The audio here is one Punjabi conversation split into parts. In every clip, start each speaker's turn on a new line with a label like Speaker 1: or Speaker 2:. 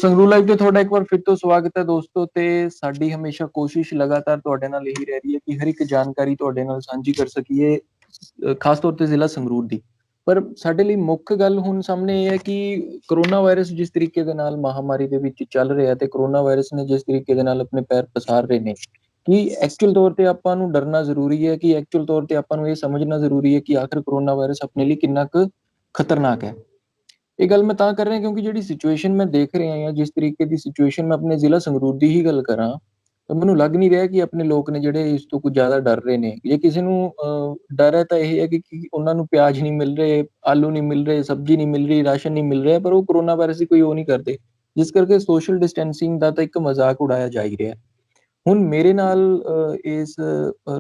Speaker 1: ਸੰਗਰੂਰ ਲਾਈਵ ਤੇ ਤੁਹਾਡਾ ਇੱਕ ਵਾਰ ਫਿਰ ਤੋਂ ਸਵਾਗਤ ਹੈ ਦੋਸਤੋ। ਤੇ ਸਾਡੀ ਹਮੇਸ਼ਾ ਕੋਸ਼ਿਸ਼ ਲਗਾਤਾਰ ਤੁਹਾਡੇ ਨਾਲ ਇਹੀ ਰਹਿ ਰਹੀ ਹੈ ਕਿ ਹਰ ਇੱਕ ਜਾਣਕਾਰੀ ਤੁਹਾਡੇ ਨਾਲ ਸਾਂਝੀ ਕਰ ਸਕੀਏ, ਖਾਸ ਤੌਰ ਤੇ ਜ਼ਿਲ੍ਹਾ ਸੰਗਰੂਰ ਦੀ। ਪਰ ਸਾਡੇ ਲਈ ਮੁੱਖ ਗੱਲ ਹੁਣ ਸਾਹਮਣੇ ਇਹ ਹੈ ਕਿ ਕਰੋਨਾ ਵਾਇਰਸ ਜਿਸ ਤਰੀਕੇ ਦੇ ਨਾਲ ਮਹਾਮਾਰੀ ਦੇ ਵਿੱਚ ਚੱਲ ਰਿਹਾ ਤੇ ਕਰੋਨਾ ਵਾਇਰਸ ਨੇ ਜਿਸ ਤਰੀਕੇ ਦੇ ਨਾਲ ਆਪਣੇ ਪੈਰ ਪਸਾਰ ਰਹੇ ਨੇ, ਕਿ ਐਕਚੁਅਲ ਤੌਰ ਤੇ ਆਪਾਂ ਨੂੰ ਡਰਨਾ ਜ਼ਰੂਰੀ ਹੈ, ਕਿ ਐਕਚੁਅਲ ਤੌਰ ਤੇ ਆਪਾਂ ਨੂੰ ਇਹ ਸਮਝਣਾ ਜ਼ਰੂਰੀ ਹੈ ਕਿ ਆਖਿਰ ਕਰੋਨਾ ਵਾਇਰਸ ਆਪਣੇ ਲਈ ਕਿੰਨਾ ਕੁ ਖਤਰਨਾਕ ਹੈ। ਇਹ ਗੱਲ ਮੈਂ ਤਾਂ ਕਰ ਰਿਹਾ ਕਿਉਂਕਿ ਜਿਹੜੀ ਸਿਚੁਏਸ਼ਨ ਮੈਂ ਦੇਖ ਰਿਹਾ ਹਾਂ, ਜਿਸ ਤਰੀਕੇ ਦੀ ਸਿਚੁਏਸ਼ਨ ਮੈਂ ਆਪਣੇ ਜ਼ਿਲ੍ਹਾ ਸੰਗਰੂਰ ਦੀ ਹੀ ਗੱਲ ਕਰਾਂ, ਤਾਂ ਮੈਨੂੰ ਲੱਗ ਨਹੀਂ ਰਿਹਾ ਕਿ ਆਪਣੇ ਲੋਕ ਨੇ ਜਿਹੜੇ ਇਸ ਤੋਂ ਕੁਝ ਜ਼ਿਆਦਾ ਡਰ ਰਹੇ ਨੇ। ਜੇ ਕਿਸੇ ਨੂੰ ਡਰ ਹੈ ਤਾਂ ਇਹ ਹੈ ਕਿ ਉਹਨਾਂ ਨੂੰ ਪਿਆਜ਼ ਨਹੀਂ ਮਿਲ ਰਹੇ, ਆਲੂ ਨਹੀਂ ਮਿਲ ਰਹੇ, ਸਬਜ਼ੀ ਨਹੀਂ ਮਿਲ ਰਹੀ, ਰਾਸ਼ਨ ਨਹੀਂ ਮਿਲ ਰਿਹਾ, ਪਰ ਉਹ ਕਰੋਨਾ ਵਾਇਰਸ ਦੀ ਕੋਈ ਉਹ ਨਹੀਂ ਕਰਦੇ, ਜਿਸ ਕਰਕੇ ਸੋਸ਼ਲ ਡਿਸਟੈਂਸਿੰਗ ਦਾ ਤਾਂ ਇੱਕ ਮਜ਼ਾਕ ਉਡਾਇਆ ਜਾ ਹੀ ਰਿਹਾ। ਹੁਣ ਮੇਰੇ ਨਾਲ ਇਸ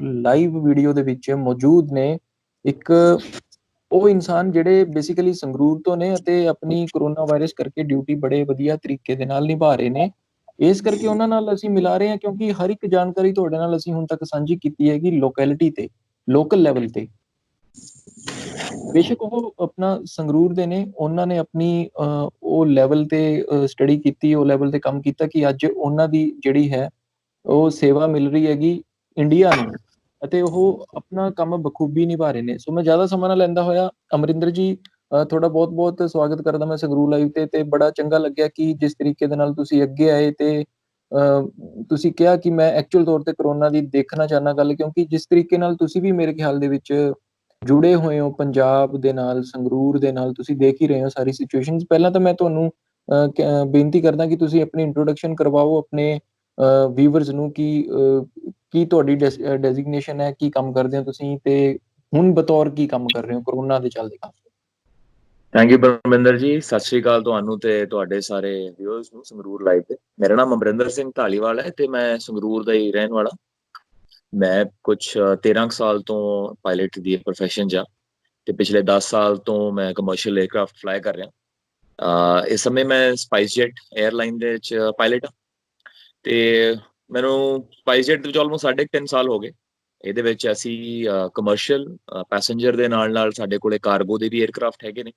Speaker 1: ਲਾਈਵ ਵੀਡੀਓ ਦੇ ਵਿੱਚ ਮੌਜੂਦ ਨੇ ਇੱਕ ਉਹ ਇਨਸਾਨ ਜਿਹੜੇ ਬੇਸਿਕਲੀ ਸੰਗਰੂਰ ਤੋਂ ਨੇ ਅਤੇ ਆਪਣੀ ਕਰੋਨਾ ਵਾਇਰਸ ਕਰਕੇ ਡਿਊਟੀ ਬੜੇ ਵਧੀਆ ਤਰੀਕੇ ਦੇ ਨਾਲ ਨਿਭਾ ਰਹੇ ਨੇ। ਇਸ ਕਰਕੇ ਉਹਨਾਂ ਨਾਲ ਅਸੀਂ ਮਿਲਾ ਰਹੇ ਹਾਂ ਕਿਉਂਕਿ ਹਰ ਇੱਕ ਜਾਣਕਾਰੀ ਤੁਹਾਡੇ ਨਾਲ ਅਸੀਂ ਹੁਣ ਤੱਕ ਸਾਂਝੀ ਕੀਤੀ ਹੈਗੀ ਲੋਕੈਲਿਟੀ ਤੇ, ਲੋਕਲ ਲੈਵਲ ਤੇ। ਬੇਸ਼ੱਕ ਉਹ ਆਪਣਾ ਸੰਗਰੂਰ ਦੇ ਨੇ, ਉਹਨਾਂ ਨੇ ਆਪਣੀ ਉਹ ਲੈਵਲ ਤੇ ਸਟੱਡੀ ਕੀਤੀ, ਉਹ ਲੈਵਲ ਤੇ ਕੰਮ ਕੀਤਾ ਕਿ ਅੱਜ ਉਹਨਾਂ ਦੀ ਜਿਹੜੀ ਹੈ ਉਹ ਸੇਵਾ ਮਿਲ ਰਹੀ ਹੈਗੀ ਇੰਡੀਆ ਨੂੰ, ਅਤੇ ਉਹ ਆਪਣਾ ਕੰਮ ਬਖੂਬੀ ਨਿਭਾ ਰਹੇ ਨੇ। ਸੋ ਮੈਂ ਜ਼ਿਆਦਾ ਸਮਾਂ ਨਾ ਲੈਂਦਾ ਹੋਇਆ, ਅਮਰਿੰਦਰ ਜੀ ਤੁਹਾਡਾ ਬਹੁਤ ਬਹੁਤ ਸਵਾਗਤ ਕਰਦਾ ਮੈਂ ਸੰਗਰੂਰ ਲਾਈਵ ਤੇ ਬੜਾ ਚੰਗਾ ਲੱਗਿਆ ਕਿ ਜਿਸ ਤਰੀਕੇ ਦੇ ਨਾਲ ਤੁਸੀਂ ਅੱਗੇ ਆਏ ਤੇ ਤੁਸੀਂ ਕਿਹਾ ਕਿ ਮੈਂ ਐਕਚੁਅਲ ਤੌਰ ਤੇ ਕਰੋਨਾ ਦੀ ਦੇਖਣਾ ਚਾਹੁੰਦਾ ਗੱਲ, ਕਿਉਂਕਿ ਜਿਸ ਤਰੀਕੇ ਨਾਲ ਤੁਸੀਂ ਵੀ ਮੇਰੇ ਖਿਆਲ ਦੇ ਵਿੱਚ ਜੁੜੇ ਹੋਏ ਹੋ ਪੰਜਾਬ ਦੇ ਨਾਲ, ਸੰਗਰੂਰ ਦੇ ਨਾਲ, ਤੁਸੀਂ ਦੇਖ ਹੀ ਰਹੇ ਹੋ ਸਾਰੀ ਸਿਚੁਏਸ਼ਨਸ। ਪਹਿਲਾਂ ਤਾਂ ਮੈਂ ਤੁਹਾਨੂੰ ਬੇਨਤੀ ਕਰਦਾ ਕਿ ਤੁਸੀਂ ਆਪਣੀ ਇੰਟਰੋਡਕਸ਼ਨ ਕਰਵਾਓ ਆਪਣੇ ਵੀਵਰਸ ਨੂੰ, ਕੀ ਤੁਹਾਡੀ ਡੈਜ਼ਿਗਨੇਸ਼ਨ ਹੈ, ਕੀ ਕੰਮ ਕਰਦੇ ਹੋ ਤੁਸੀਂ, ਤੇ ਹੁਣ ਬਤੌਰ ਕੀ ਕੰਮ ਕਰ ਰਹੇ ਹੋ ਕਰੋਨਾ ਦੇ ਚੱਲਦੇ ਕੰਮ।
Speaker 2: ਥੈਂਕ ਯੂ ਪਰਮਿੰਦਰ ਜੀ, ਸਤਿ ਸ਼੍ਰੀ ਅਕਾਲ ਤੁਹਾਨੂੰ ਤੇ ਤੁਹਾਡੇ ਸਾਰੇ ਵਿਊਅਰਸ ਨੂੰ ਸੰਗਰੂਰ ਲਾਈਵ ਤੇ। ਮੇਰਾ ਨਾਮ ਅਮਰਿੰਦਰ ਸਿੰਘ ਢਾਲੀਵਾਲ ਹੈ ਤੇ ਮੈਂ ਸੰਗਰੂਰ ਦਾ ਹੀ ਰਹਿਣ ਵਾਲਾ। ਮੈਂ ਕੁਛ 13 ਸਾਲ ਤੋਂ ਪਾਇਲਟ ਦੀ ਪ੍ਰੋਫੈਸ਼ਨ 'ਚ ਆ ਤੇ ਪਿਛਲੇ 10 ਸਾਲ ਤੋਂ ਮੈਂ ਕਮਰਸ਼ੀਅਲ ਏਅਰਕ੍ਰਾਫਟ ਫਲਾਈ ਕਰ ਰਿਹਾ। ਇਸ ਸਮੇਂ ਮੈਂ ਸਪਾਈਸ ਜੈਟ 에ਅਰਲਾਈਨ ਦੇ ਵਿੱਚ ਪਾਇਲਟ ਹਾਂ ਤੇ ਮੈਨੂੰ ਸਪਾਈਸ ਜੈਟ ਦੇ ਵਿੱਚ ਆਲਮੋਸਟ 3.5 ਸਾਲ ਹੋ ਗਏ। ਇਹਦੇ ਵਿੱਚ ਅਸੀਂ ਕਮਰਸ਼ੀਅਲ ਪੈਸੇਂਜਰ ਦੇ ਨਾਲ ਨਾਲ ਸਾਡੇ ਕੋਲੇ ਕਾਰਗੋ ਦੇ ਵੀ ਏਅਰਕ੍ਰਾਫਟ ਹੈਗੇ ਨੇ।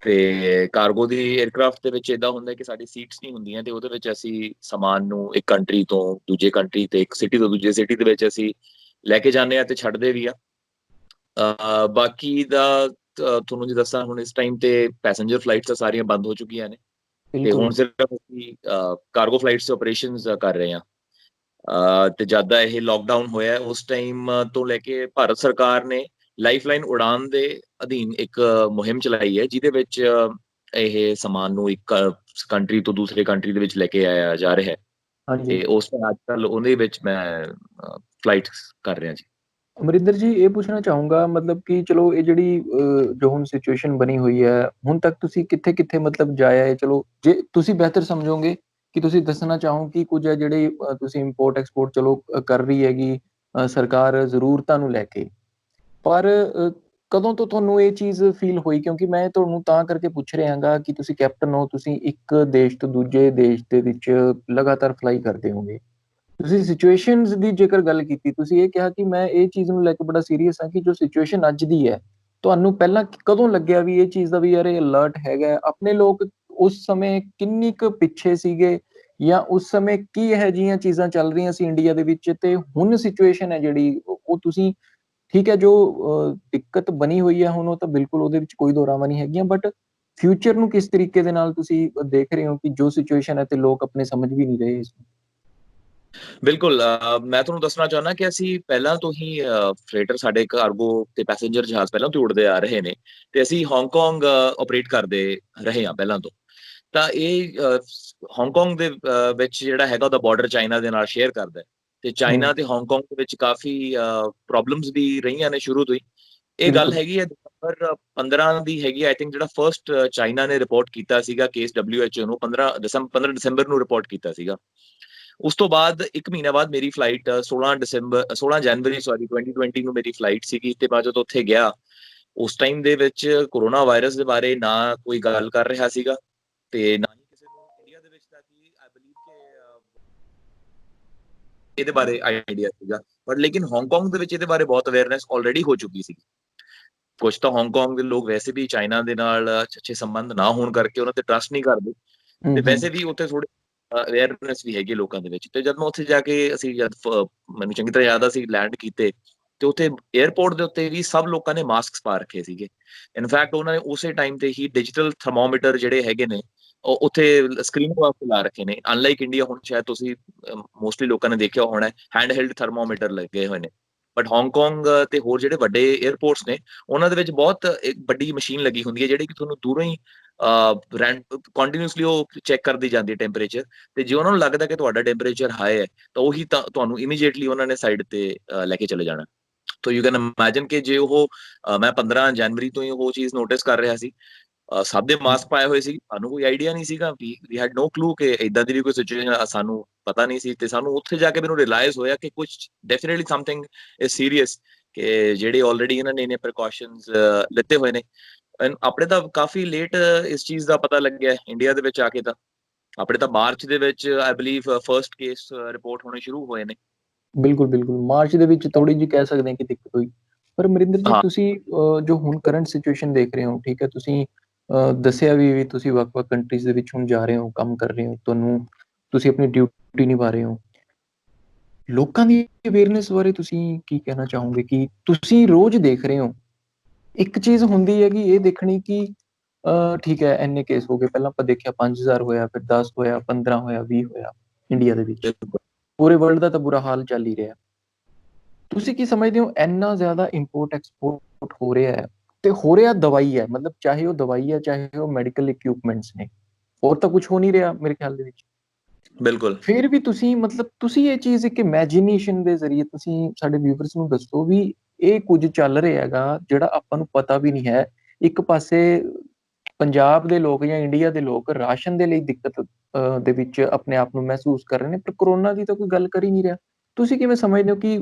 Speaker 2: ਤੇ ਕਾਰਗੋ ਦੀ ਏਅਰਕ੍ਰਾਫਟ ਦੇ ਵਿੱਚ ਇਦਾਂ ਹੁੰਦਾ ਕਿ ਸਾਡੀ ਸੀਟਸ ਨਹੀਂ ਹੁੰਦੀਆਂ ਤੇ ਉਹਦੇ ਵਿੱਚ ਅਸੀਂ ਸਮਾਨ ਨੂੰ ਇੱਕ ਕੰਟਰੀ ਤੋਂ ਦੂਜੇ ਕੰਟਰੀ ਤੇ ਇੱਕ ਸਿਟੀ ਤੋਂ ਦੂਜੇ ਸਿਟੀ ਦੇ ਵਿੱਚ ਅਸੀਂ ਲੈ ਕੇ ਜਾਂਦੇ ਆ ਤੇ ਛੱਡਦੇ ਵੀ ਆ। ਬਾਕੀ ਦਾ ਤੁਹਾਨੂੰ ਜੀ ਦੱਸਾਂ, ਹੁਣ ਇਸ ਟਾਈਮ ਤੇ ਪੈਸੇਂਜਰ ਫਲਾਈਟਸ ਸਾਰੀਆਂ ਬੰਦ ਹੋ ਚੁੱਕੀਆਂ ਨੇ ਤੇ ਹੁਣ ਸਿਰਫ ਅਸੀਂ ਕਾਰਗੋ ਫਲਾਈਟਸ ਆਪਰੇਸ਼ਨਸ ਕਰ ਰਹੇ ਹਾਂ। ਤੇ ਜਦ ਦਾ ਇਹ ਲੋਕਡਾਊਨ ਹੋਇਆ ਉਸ ਟਾਈਮ ਤੋਂ ਲੈ ਕੇ ਭਾਰਤ ਸਰਕਾਰ ਨੇ ਲਾਈਫਲਾਈਨ ਉਡਾਨ ਦੇ ਅਧੀਨ ਇੱਕ ਮੁਹਿੰਮ ਚਲਾਈ ਹੈ, ਜਿਹਦੇ ਵਿੱਚ ਇਹ ਸਮਾਨ ਨੂੰ ਇੱਕ ਕੰਟਰੀ ਤੋਂ ਦੂਸਰੇ ਕੰਟਰੀ ਦੇ ਵਿੱਚ ਲੈ ਕੇ ਆਇਆ ਜਾ ਰਿਹਾ ਹੈ ਤੇ ਉਸ ਤੋਂ ਅੱਜ ਕੱਲ੍ਹ ਉਹਦੇ ਵਿੱਚ ਮੈਂ ਫਲਾਈਟ ਕਰ ਰਿਹਾ ਜੀ।
Speaker 1: ਅਮਰਿੰਦਰ ਜੀ, ਇਹ ਪੁੱਛਣਾ ਚਾਹੂੰਗਾ ਮਤਲਬ ਕਿ ਚਲੋ ਇਹ ਜਿਹੜੀ ਜੋ ਹੁਣ ਸਿਚੁਏਸ਼ਨ ਬਣੀ ਹੋਈ ਹੈ, ਹੁਣ ਤੱਕ ਤੁਸੀਂ ਕਿੱਥੇ ਕਿੱਥੇ ਮਤਲਬ ਜਾਇਆ ਹੈ? ਚਲੋ ਜੇ ਤੁਸੀਂ ਬਿਹਤਰ ਸਮਝੋਗੇ ਕਿ ਤੁਸੀਂ ਦੱਸਣਾ ਚਾਹੋ ਕਿ ਕੁਝ ਹੈ ਜਿਹੜੇ ਤੁਸੀਂ ਇੰਪੋਰਟ ਐਕਸਪੋਰਟ ਚਲੋ ਕਰ ਰਹੀ ਹੈਗੀ ਸਰਕਾਰ ਜ਼ਰੂਰਤਾਂ ਨੂੰ ਲੈ ਕੇ, ਪਰ ਕਦੋਂ ਤੋਂ ਤੁਹਾਨੂੰ ਇਹ ਚੀਜ਼ ਫੀਲ ਹੋਈ? ਕਿਉਂਕਿ ਮੈਂ ਤੁਹਾਨੂੰ ਤਾਂ ਕਰਕੇ ਪੁੱਛ ਰਿਹਾ ਹੈਗਾ ਕਿ ਤੁਸੀਂ ਕੈਪਟਨ ਹੋ, ਤੁਸੀਂ ਇੱਕ ਦੇਸ਼ ਤੋਂ ਦੂਜੇ ਦੇਸ਼ ਦੇ ਵਿੱਚ ਲਗਾਤਾਰ ਫਲਾਈ ਕਰਦੇ ਹੋਗੇ। ਤੁਸੀਂ ਸਿਚੁਏਸ਼ਨਸ ਦੀ ਜੇਕਰ ਗੱਲ ਕੀਤੀ, ਤੁਸੀਂ ਇਹ ਕਿਹਾ ਕਿ ਮੈਂ ਇਹ ਚੀਜ਼ ਨੂੰ ਲੈ ਕੇ ਬੜਾ ਸੀਰੀਅਸ ਹਾਂ ਕਿ ਜੋ ਸਿਚੁਏਸ਼ਨ ਅੱਜ ਦੀ ਹੈ, ਤੁਹਾਨੂੰ ਪਹਿਲਾਂ ਕਦੋਂ ਲੱਗਿਆ ਵੀ ਇਹ ਚੀਜ਼ ਦਾ ਵੀ ਯਾਰ ਇਹ ਅਲਰਟ ਹੈਗਾ? ਆਪਣੇ ਲੋਕ ਉਸ ਸਮੇਂ ਕਿੰਨੀ ਕੁ ਪਿੱਛੇ ਸੀਗੇ, ਜਾਂ ਉਸ ਸਮੇਂ ਕੀ ਇਹੋ ਜਿਹੀਆਂ ਚੀਜ਼ਾਂ ਚੱਲ ਰਹੀਆਂ ਸੀ ਇੰਡੀਆ ਦੇ ਵਿੱਚ, ਤੇ ਹੁਣ ਸਿਚੁਏਸ਼ਨ ਹੈ ਜਿਹੜੀ ਉਹ ਤੁਸੀਂ ਠੀਕ ਹੈ ਜੋ ਦਿੱਕਤ ਬਣੀ ਹੋਈ ਹੈ ਹੁਣ, ਉਹ ਤਾਂ ਬਿਲਕੁਲ ਉਹਦੇ ਵਿੱਚ ਕੋਈ ਦੋਰਾਵਾਂ ਨਹੀਂ ਹੈਗੀਆਂ, ਬਟ ਫਿਊਚਰ ਨੂੰ ਕਿਸ ਤਰੀਕੇ ਦੇ ਨਾਲ ਤੁਸੀਂ ਦੇਖ ਰਹੇ ਹੋ ਕਿ ਜੋ ਸਿਚੁਏਸ਼ਨ ਹੈ ਤੇ ਲੋਕ ਆਪਣੇ ਸਮਝ ਵੀ ਨਹੀਂ ਰਹੇ ਇਸ ਨੂੰ?
Speaker 2: ਬਿਲਕੁਲ, ਮੈਂ ਤੁਹਾਨੂੰ ਦੱਸਣਾ ਚਾਹੁੰਦਾ ਕਿ ਅਸੀਂ ਪਹਿਲਾਂ ਤੋਂ ਹੀ ਫਰੇਟਰ, ਸਾਡੇ ਕਾਰਗੋ ਤੇ ਪੈਸੇਂਜਰ ਜਹਾਜ਼ ਪਹਿਲਾਂ ਤੋਂ ਉੜਦੇ ਆ ਰਹੇ ਨੇ ਤੇ ਅਸੀਂ ਹਾਂਗਕਾਂਗ ਆਪਰੇਟ ਕਰਦੇ ਰਹੇ ਹਾਂ ਪਹਿਲਾਂ ਤੋਂ। ਤਾਂ ਇਹ ਹਾਂਗਕਾਂਗ ਦੇ ਵਿੱਚ ਜਿਹੜਾ ਹੈਗਾ ਉਹਦਾ ਬਾਰਡਰ ਚਾਈਨਾ ਦੇ ਨਾਲ ਸ਼ੇਅਰ ਕਰਦਾ ਤੇ ਚਾਈਨਾ ਤੇ ਹਾਂਗਕਾਂਗ ਦੇ ਵਿੱਚ ਕਾਫੀ ਪ੍ਰੋਬਲਮਸ ਵੀ ਰਹੀਆਂ ਨੇ ਸ਼ੁਰੂ ਤੋਂ ਹੀ। ਇਹ ਗੱਲ ਹੈਗੀ ਹੈ ਦਸੰਬਰ 15 ਦੀ ਹੈਗੀ ਆਈ ਥਿੰਕ, ਜਿਹੜਾ ਫਰਸਟ ਚਾਈਨਾ ਨੇ ਰਿਪੋਰਟ ਕੀਤਾ ਸੀਗਾ ਕੇਸ WHO ਨੂੰ 15 ਦਸੰਬਰ ਨੂੰ ਰਿਪੋਰਟ ਕੀਤਾ ਸੀਗਾ। ਉਸ ਤੋਂ ਬਾਅਦ ਇੱਕ ਮਹੀਨਾ ਬਾਅਦ ਮੇਰੀ ਫਲਾਈਟ 16 ਜਨਵਰੀ 2020 ਨੂੰ ਮੇਰੀ ਫਲਾਈਟ ਸੀਗੀ ਤੇ ਮੈਂ ਜਦੋਂ ਉੱਥੇ ਗਿਆ ਉਸ ਟਾਈਮ ਦੇ ਵਿੱਚ ਕੋਰੋਨਾ ਵਾਇਰਸ ਦੇ ਬਾਰੇ ਨਾ ਕੋਈ ਗੱਲ ਕਰ ਰਿਹਾ ਸੀਗਾ ਤੇ ਨਾ ਹੀ ਕਿਸੇ ਨੂੰ ਇੰਡੀਆ ਦੇ ਵਿੱਚ ਤਾਂ ਕਿ ਆਈ ਬਲੀਵ ਕਿ ਇਹਦੇ ਬਾਰੇ ਆਈਡੀਆ ਸੀਗਾ, ਬਟ ਲੇਕਿਨ ਹਾਂਗਕਾਂਗ ਦੇ ਵਿੱਚ ਇਹਦੇ ਬਾਰੇ ਬਹੁਤ ਅਵੇਅਰਨੈਸ ਆਲਰੇਡੀ ਹੋ ਚੁੱਕੀ ਸੀ। ਕੁਝ ਤਾਂ ਹਾਂਗਕਾਂਗ ਦੇ ਲੋਕ ਵੈਸੇ ਵੀ ਚਾਈਨਾ ਦੇ ਨਾਲ ਅੱਛੇ ਸੰਬੰਧ ਨਾ ਹੋਣ ਕਰਕੇ ਉਹਨਾਂ ਤੇ ਟਰਸਟ ਨਹੀਂ ਕਰਦੇ,
Speaker 1: ਹੂੰ,
Speaker 2: ਤੇ
Speaker 1: ਹੂੰ।
Speaker 2: ਵੈਸੇ ਵੀ ਉੱਥੇ ਥੋੜੀ ਅਵੇਅਰਨੈਸ ਵੀ ਹੈਗੀ ਲੋਕਾਂ ਦੇ ਵਿੱਚ। ਤੇ ਜਦ ਮੈਂ ਉੱਥੇ ਜਾ ਕੇ ਅਸੀਂ ਮੈਨੂੰ ਚੰਗੀ ਤਰ੍ਹਾਂ ਯਾਦ ਆ, ਅਸੀਂ ਲੈਂਡ ਕੀਤੇ ਤੇ ਉੱਥੇ 에ਅਰਪੋਰਟ ਦੇ ਉੱਤੇ ਵੀ ਸਭ ਲੋਕਾਂ ਨੇ ਮਾਸਕਸ ਪਾ ਰੱਖੇ ਸੀਗੇ। ਇਨਫੈਕਟ ਉਹਨਾਂ ਨੇ ਉਸੇ ਟਾਈਮ ਤੇ ਹੀ ਡਿਜੀਟਲ ਥਰਮੋਮੀਟਰ ਜਿਹੜੇ ਹੈਗੇ ਨੇ ਉਹ ਉੱਥੇ ਸਕਰੀਨ ਵਾਸਤੇ ਲਾ ਰੱਖੇ ਨੇ। ਅਨਲਾਈਕ ਇੰਡੀਆ, ਹੁਣ ਸ਼ਾਇਦ ਤੁਸੀਂ ਮੋਸਟਲੀ ਲੋਕਾਂ ਨੇ ਦੇਖਿਆ ਹੋਣਾ ਹੈਂਡ ਹੈਲਡ ਥਰਮੋਮੀਟਰ ਲੱਗੇ ਹੋਏ ਨੇ, ਬਟ ਹਾਂਗਕਾਂਗ ਤੇ ਹੋਰ ਜਿਹੜੇ ਵੱਡੇ 에ਅਰਪੋਰਟਸ ਨੇ ਉਹਨਾਂ ਦੇ ਵਿੱਚ ਬਹੁਤ ਇੱਕ ਵੱਡੀ ਮਸ਼ੀਨ ਲੱਗੀ ਹੁੰਦੀ ਹੈ ਜਿਹੜੀ ਕਿ ਤੁਹਾਨੂੰ ਦੂਰੋਂ ਹੀ ਕੰਟੀਨਿਊਸਲੀ ਉਹ ਚੈੱਕ ਕਰਦੀ ਜਾਂਦੀ ਹੈ ਟੈਂਪਰੇਚਰ। ਤੇ ਜੇ ਉਹਨਾਂ ਨੂੰ ਲੱਗਦਾ ਕਿ ਤੁਹਾਡਾ ਟੈਂਪਰੇਚਰ ਹਾਈ ਹੈ ਤਾਂ ਉਹੀ ਤੁਹਾਨੂੰ ਇਮੀਡੀਏਟਲੀ ਉਹਨਾਂ ਨੇ ਸਾਈਡ ਤੇ ਲੈ ਕੇ ਚਲੇ ਜਾਣਾ। ਤੋ ਯੂ ਕੈਨ ਇਮੇਜਿਨ ਕਿ ਜੇ ਉਹ ਮੈਂ 15 ਜਨਵਰੀ ਤੋਂ ਹੀ ਉਹ ਚੀਜ਼ ਨੋਟਿਸ ਕਰ ਰਿਹਾ ਸੀ, ਸਭ ਦੇ ਮਾਸਕ ਪਾਏ ਹੋਏ ਸੀ, ਸਾਨੂੰ ਕੋਈ ਆਈਡੀਆ ਨਹੀਂ ਸੀਗਾ, ਵੀ ਹੈਡ ਨੋ ਕਲੂ ਕਿ ਇਦਾਂ ਦੀ ਵੀ ਕੋਈ ਸਿਚੁਏਸ਼ਨ ਸਾਨੂੰ ਪਤਾ ਨਹੀਂ ਸੀ। ਤੇ ਸਾਨੂੰ ਉੱਥੇ ਜਾ ਕੇ ਮੈਨੂੰ ਰਿਅਲਾਈਜ਼ ਹੋਇਆ ਕਿ ਕੁਝ ਡੈਫੀਨਿਟਲੀ ਸਮਥਿੰਗ ਇਜ਼ ਸੀਰੀਅਸ, ਕਿ ਜਿਹੜੇ ਆਲਰੇਡੀ ਇਹਨਾਂ ਨੇ ਇਹਨੇ ਪ੍ਰੀਕਾਸ਼ਨਸ ਲਿੱਤੇ ਹੋਏ ਨੇ। ਆਪਣੇ ਤਾਂ ਕਾਫੀ ਲੇਟ ਇਸ ਚੀਜ਼ ਦਾ ਪਤਾ ਲੱਗਿਆ ਇੰਡੀਆ ਦੇ ਵਿੱਚ ਆ ਕੇ। ਤਾਂ ਆਪਣੇ ਤਾਂ ਮਾਰਚ ਦੇ ਵਿੱਚ I believe first case report ਹੋਣੇ ਸ਼ੁਰੂ ਹੋਏ ਨੇ।
Speaker 1: ਬਿਲਕੁਲ, ਬਿਲਕੁਲ। ਮਾਰਚ ਦੇ ਵਿੱਚ ਥੋੜ੍ਹੀ ਜਿਹੀ ਕਹਿ ਸਕਦੇ ਹਾਂ ਕਿ ਦਿੱਕਤ ਹੋਈ। ਪਰ ਅਮਰਿੰਦਰ ਜੀ,
Speaker 2: ਹਾਂ
Speaker 1: ਤੁਸੀਂ ਜੋ ਹੁਣ ਕਰੰਟ ਸਿਚੁਏਸ਼ਨ ਦੇਖ ਰਹੇ ਹੋ, ਠੀਕ ਹੈ, ਤੁਸੀਂ ਦੱਸਿਆ ਵੀ ਤੁਸੀਂ ਵੱਖ-ਵੱਖ ਕੰਟਰੀਜ਼ ਦੇ ਵਿੱਚ ਹੁਣ ਜਾ ਰਹੇ ਹੋ, ਕੰਮ ਕਰ ਰਹੇ ਹੋ, ਤੁਸੀਂ ਆਪਣੀ ਡਿਊਟੀ ਨਿਭਾ ਰਹੇ ਹੋ। ਲੋਕਾਂ ਦੀ ਅਵੇਅਰਨੈਸ ਬਾਰੇ ਤੁਸੀਂ ਕੀ ਕਹਿਣਾ ਚਾਹੋਗੇ ਕਿ ਤੁਸੀਂ ਰੋਜ਼ ਦੇਖ ਰਹੇ ਹੋ? ਇੱਕ ਚੀਜ਼ ਹੁੰਦੀ ਹੈ ਕਿ ਇਹ ਦੇਖਣੀ ਕਿ ਠੀਕ ਹੈ, ਇੰਨੇ ਕੇਸ ਹੋ ਗਏ, ਪਹਿਲਾਂ ਆਪਾਂ ਦੇਖਿਆ 5000 ਹੋਇਆ, ਫਿਰ 10 ਹੋਇਆ, 15 ਹੋਇਆ, 20 ਹੋਇਆ ਇੰਡੀਆ ਦੇ ਵਿੱਚ।
Speaker 2: ਬਿਲਕੁਲ।
Speaker 1: ਪੂਰੇ ਵਰਲਡ ਦਾ ਤਾਂ ਬੁਰਾ ਹਾਲ ਚੱਲ ਹੀ ਰਿਹਾ। ਤੁਸੀਂ ਕੀ ਸਮਝਦੇ ਹੋ, ਇੰਨਾ ਜ਼ਿਆਦਾ ਇੰਪੋਰਟ ਐਕਸਪੋਰਟ ਹੋ ਰਿਹਾ ਹੈ ਤੇ ਹੋ ਰਿਹਾ ਦਵਾਈ ਹੈ, ਮਤਲਬ ਚਾਹੇ ਉਹ ਦਵਾਈ ਹੈ, ਚਾਹੇ ਉਹ ਮੈਡੀਕਲ ਇਕਵਿਪਮੈਂਟਸ ਨੇ, ਹੋਰ ਤਾਂ ਕੁਝ ਹੋ ਨਹੀਂ ਰਿਹਾ ਮੇਰੇ ਖਿਆਲ ਦੇ ਵਿੱਚ।
Speaker 2: ਬਿਲਕੁਲ।
Speaker 1: ਫਿਰ ਵੀ ਤੁਸੀਂ ਇਹ ਚੀਜ਼ ਇੱਕ ਇਮੈਜੀਨੇਸ਼ਨ ਦੇ ਜ਼ਰੀਏ ਤੁਸੀਂ ਸਾਡੇ ਵਿਊਅਰਸ ਨੂੰ ਦੱਸੋ ਵੀ ਇਹ ਕੁਝ ਚੱਲ ਰਿਹਾ ਹੈਗਾ ਜਿਹੜਾ ਆਪਾਂ ਨੂੰ ਪਤਾ ਵੀ ਨਹੀਂ ਹੈ। ਇੱਕ ਪਾਸੇ ਪੰਜਾਬ ਦੇ ਲੋਕ ਜਾਂ ਇੰਡੀਆ ਦੇ ਲੋਕ ਰਾਸ਼ਨ ਦੇ ਲਈ ਦਿੱਕਤ ਦੇ ਵਿੱਚ ਆਪਣੇ ਆਪ ਨੂੰ ਮਹਿਸੂਸ ਕਰ ਰਹੇ ਨੇ, ਪਰ ਕੋਰੋਨਾ ਦੀ ਤਾਂ ਕੋਈ ਗੱਲ ਕਰ ਹੀ ਨਹੀਂ ਰਿਹਾ। ਤੁਸੀਂ ਕਿਵੇਂ ਸਮਝਦੇ ਹੋ ਕਿ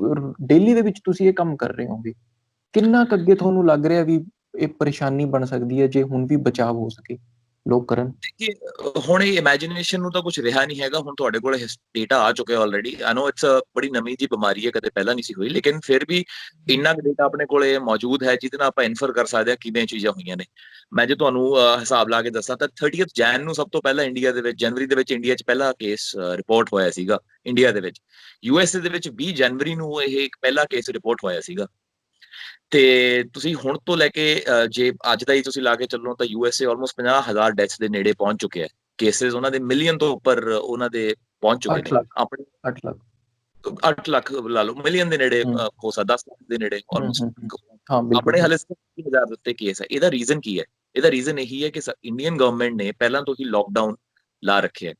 Speaker 1: ਡੇਲੀ ਦੇ ਵਿੱਚ ਤੁਸੀਂ ਇਹ ਕੰਮ ਕਰ ਰਹੇ ਹੋਗੇ? ਕਿੰਨਾ ਕੁ ਅੱਗੇ ਤੁਹਾਨੂੰ ਲੱਗ ਰਿਹਾ ਵੀ ਇਹ ਪਰੇਸ਼ਾਨੀ ਬਣ ਸਕਦੀ ਹੈ ਜੇ ਹੁਣ ਵੀ ਬਚਾਅ ਹੋ ਸਕੇ, ਲੋਕ ਕਰਨ?
Speaker 2: ਦੇਖिए, ਹੁਣ ਇਹ ਇਮੇਜਿਨੇਸ਼ਨ ਨੂੰ ਤਾਂ ਕੁਝ ਰਿਹਾ ਨਹੀਂ ਹੈਗਾ। ਹੁਣ ਤੁਹਾਡੇ ਕੋਲ ਡੇਟਾ ਆ ਚੁੱਕਿਆ ਆਲਰੇਡੀ। ਆਈ ਨੋ ਇਟਸ ਬੜੀ ਨਵੀਂ ਜੀ ਬਿਮਾਰੀ ਹੈ, ਕਦੇ ਪਹਿਲਾਂ ਨਹੀਂ ਸੀ ਹੋਈ, ਲੇਕਿਨ ਫਿਰ ਵੀ ਇੰਨਾ ਕੁ ਡੇਟਾ ਆਪਣੇ ਕੋਲੇ ਮੌਜੂਦ ਹੈ ਜਿਹਦੇ ਨਾਲ ਆਪਾਂ ਇਨਫਰ ਕਰ ਸਕਦੇ ਹਾਂ ਕਿਵੇਂ ਚੀਜ਼ਾਂ ਹੋਈਆਂ ਨੇ। ਮੈਂ ਜੇ ਤੁਹਾਨੂੰ ਹਿਸਾਬ ਲਾ ਕੇ ਦੱਸਾਂ ਤਾਂ 30 ਜੈਨ ਨੂੰ ਸਭ ਤੋਂ ਪਹਿਲਾਂ ਇੰਡੀਆ ਦੇ ਵਿੱਚ, ਜਨਵਰੀ ਦੇ ਵਿੱਚ ਇੰਡੀਆ 'ਚ ਪਹਿਲਾ ਕੇਸ ਰਿਪੋਰਟ ਹੋਇਆ ਸੀਗਾ ਇੰਡੀਆ ਦੇ ਵਿੱਚ। ਯੂਐਸਏ ਦੇ ਵਿੱਚ 20 ਜਨਵਰੀ ਨੂੰ ਇਹ ਇੱਕ ਪਹਿਲਾ ਕੇਸ ਰਿਪੋਰਟ ਹੋਇਆ ਸੀਗਾ। ਤੇ ਤੁਸੀਂ ਹੁਣ ਤੋਂ ਲੈ ਕੇ ਜੇ ਅੱਜ ਦਾ ਹੀ ਤੁਸੀਂ ਲਾ ਕੇ ਚੱਲੋ ਤਾਂ ਯੂਐਸਏ ਆਲਮੋਸਟ 50,000 ਡੈਥਸ ਦੇ ਨੇੜੇ ਪਹੁੰਚ ਚੁੱਕਿਆ ਹੈ। ਕੇਸਿਸ ਉਹਨਾਂ ਦੇ ਮਿਲੀਅਨ ਤੋਂ ਉੱਪਰ ਉਹਨਾਂ ਦੇ ਪਹੁੰਚ ਚੁੱਕੇ
Speaker 1: 8
Speaker 2: ਨੇ।
Speaker 1: ਲੱਖ,
Speaker 2: ਆਪਣੇ
Speaker 1: 8 ਲੱਖ।
Speaker 2: 8 ਲੱਖ ਲਾ ਲਓ, ਮਿਲੀਅਨ ਦੇ ਨੇੜੇ
Speaker 1: ਹੂੰ,
Speaker 2: ਹੋ ਸਕਦਾ, 10 ਲੱਖ ਦੇ ਨੇੜੇ
Speaker 1: ਹੂੰ, ਹੂੰ, ਹੂੰ।
Speaker 2: ਆਲਮੋਸਟ।
Speaker 1: ਹਾਂ, ਬਿਲਕੁਲ,
Speaker 2: ਆਪਣੇ ਹਾਲੇ
Speaker 1: ਬਿਲਕੁਲ।
Speaker 2: 30,000 ਦੇ ਉੱਤੇ ਕੇਸ ਹੈ। ਇਹਦਾ ਰੀਜ਼ਨ ਕੀ ਹੈ? ਇਹਦਾ ਰੀਜ਼ਨ ਇਹੀ ਹੈ ਕਿ ਇੰਡੀਅਨ ਗਵਰਨਮੈਂਟ ਨੇ ਪਹਿਲਾਂ ਤੋਂ ਹੀ ਲੋਕਡਾਊਨ ਲਾ ਰੱਖਿਆ ਹੈ।